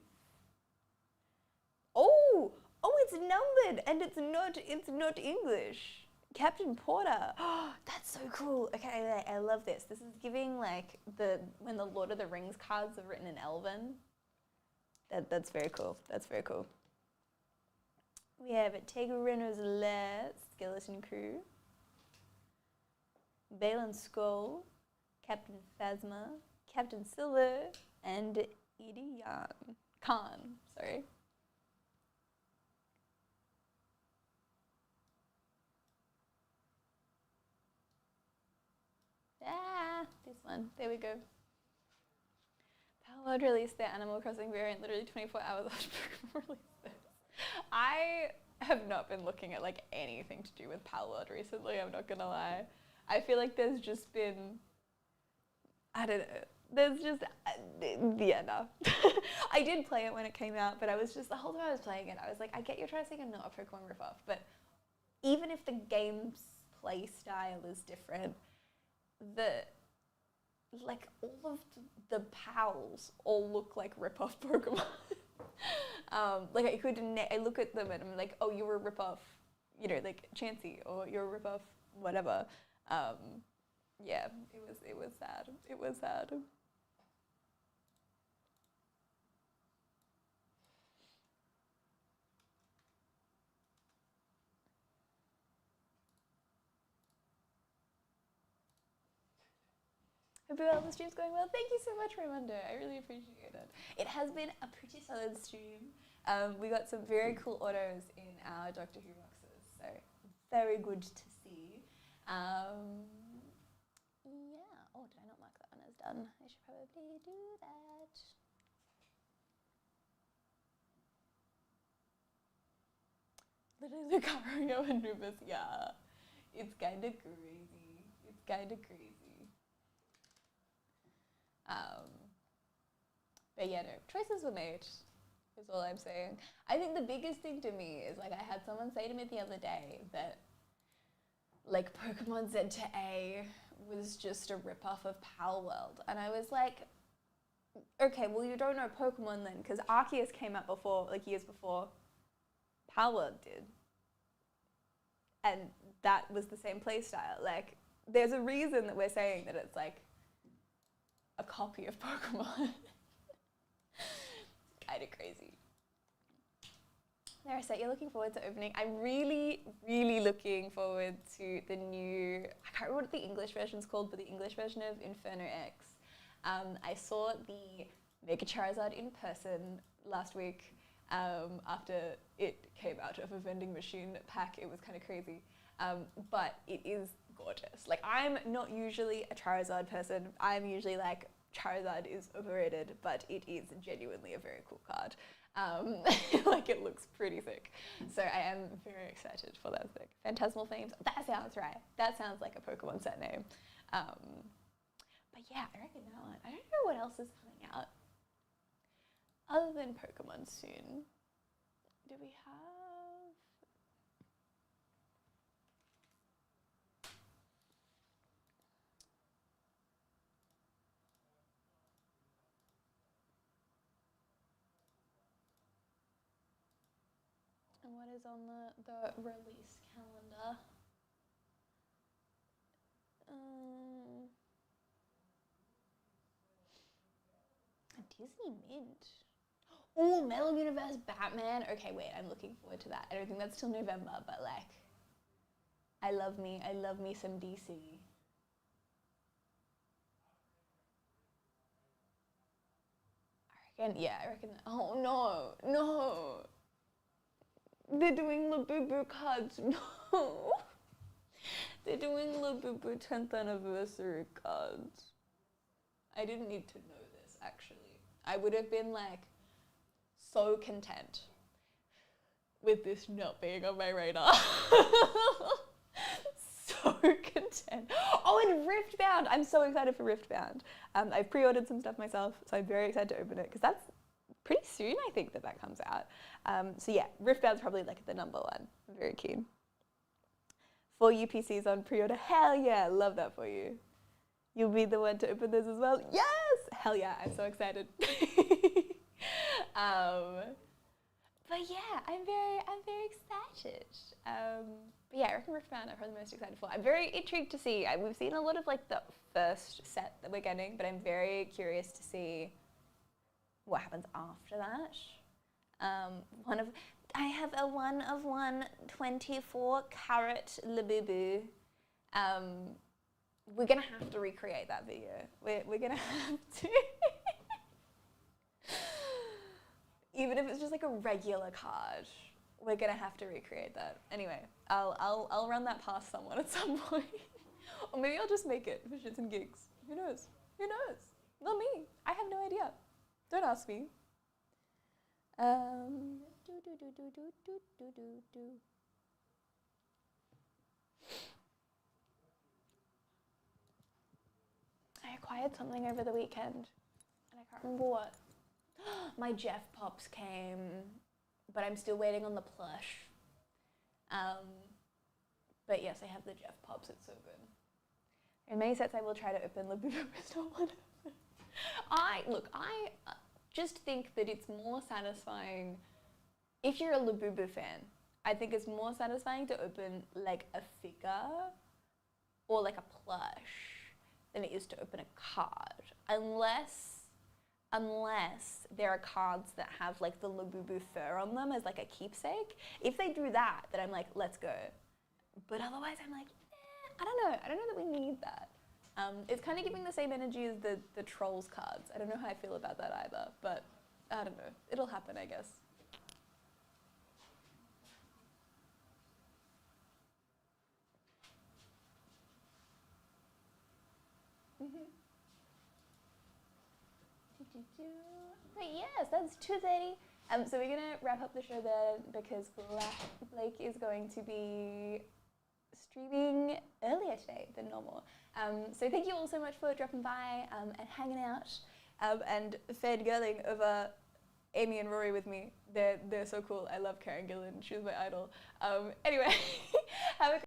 Oh, it's numbered and it's not English. Captain Porter. Oh, that's so cool. Okay, I love this. This is giving like when the Lord of the Rings cards are written in Elven. That's very cool. That's very cool. We have Tegrenor's Lair, Skeleton Crew, Balin Skull, Captain Phasma, Captain Silver, and Edie Khan. Sorry. This one. There we go. Palworld released their Animal Crossing variant literally 24 hours after Pokemon released this. I have not been looking at like anything to do with Palworld recently, I'm not gonna lie. I feel like there's just been, I don't know, there's just, yeah, no. I did play it when it came out, but I was just, the whole time I was playing it, I was like, I get you're trying to make a not a Pokemon ripoff, but even if the game's play style is different, like all of the pals all look like rip-off Pokemon. Like I look at them and I'm like, oh, you're a rip-off, you know, like Chansey, or you're a rip-off whatever. Yeah, it was sad. It was sad. Hope all the stream's going well. Thank you so much, Raimundo. I really appreciate it. It has been a pretty solid stream. We got some very cool autos in our Doctor Who boxes, so very good to see. Yeah. Oh, did I not mark that one as done? I should probably do that. Literally, Lucario and Rubus, yeah. It's kind of crazy. It's kind of crazy. But yeah, no, choices were made, is all I'm saying. I think the biggest thing to me is, like, I had someone say to me the other day that, like, Pokemon Z to A was just a rip-off of Palworld. And I was like, okay, well, you don't know Pokemon then, because Arceus came out before, like, years before Palworld did. And that was the same playstyle. Like, there's a reason that we're saying that it's, like, a copy of Pokemon. Kind of crazy. Larissa, you're looking forward to opening. I'm really, really looking forward to the new, I can't remember what the English version's called, but the English version of Inferno X. I saw the Mega Charizard in person last week after it came out of a vending machine pack. It was kind of crazy. But it is gorgeous. Like, I'm not usually a Charizard person. I'm usually like, Charizard is overrated, but it is genuinely a very cool card. Like, it looks pretty sick. So I am very excited for that thing. Phantasmal Flames, that sounds right. That sounds like a Pokemon set name. But yeah, I reckon that one. I don't know what else is coming out other than Pokemon soon. Do we have? And what is on the release calendar? A Disney Mint. Oh, Metal Universe Batman. Okay, wait, I'm looking forward to that. I don't think that's till November, but like, I love me some DC. I reckon, oh no. They're doing Labubu cards, no. They're doing Labubu 10th anniversary cards. I didn't need to know this, actually. I would have been like, so content with this not being on my radar. So content. Oh, and Riftbound. I'm so excited for Riftbound. I've pre-ordered some stuff myself, so I'm very excited to open it, because that's pretty soon, I think, that comes out. So yeah, Riftbound's probably like the number one. I'm very keen. 4 UPCs on pre-order. Hell yeah, love that for you. You'll be the one to open this as well. Yes! Hell yeah, I'm so excited. But yeah, I'm very excited. But yeah, I reckon Riftbound I'm probably most excited for. I'm very intrigued to see. We've seen a lot of like the first set that we're getting, but I'm very curious to see what happens after that. I have a 1 of 1 24 carat Labubu. We're gonna have to recreate that video. We're gonna have to. Even if it's just like a regular card, we're gonna have to recreate that. Anyway, I'll run that past someone at some point. Or maybe I'll just make it for shits and gigs. Who knows? Who knows? Not me. I have no idea. Don't ask me. Do, do, do, do, do, do, do, do, do. I acquired something over the weekend, and I can't remember what. My Jeff Pops came, but I'm still waiting on the plush. But yes, I have the Jeff Pops. It's so good. In many sets, I will try to open Labubu Crystal one. I just think that it's more satisfying if you're a Labubu fan. I think it's more satisfying to open like a figure or like a plush than it is to open a card, unless there are cards that have like the Labubu fur on them as like a keepsake. If they do that, then I'm like, let's go. But otherwise, I'm like, I don't know that we need that. It's kind of giving the same energy as the Trolls cards. I don't know how I feel about that either, but I don't know. It'll happen, I guess. But yes, that's 2:30. So we're gonna wrap up the show there because Blake is going to be streaming earlier today than normal. So thank you all so much for dropping by and hanging out and fangirling over Amy and Rory with me. They're so cool. I love Karen Gillan. She was my idol. Anyway, have a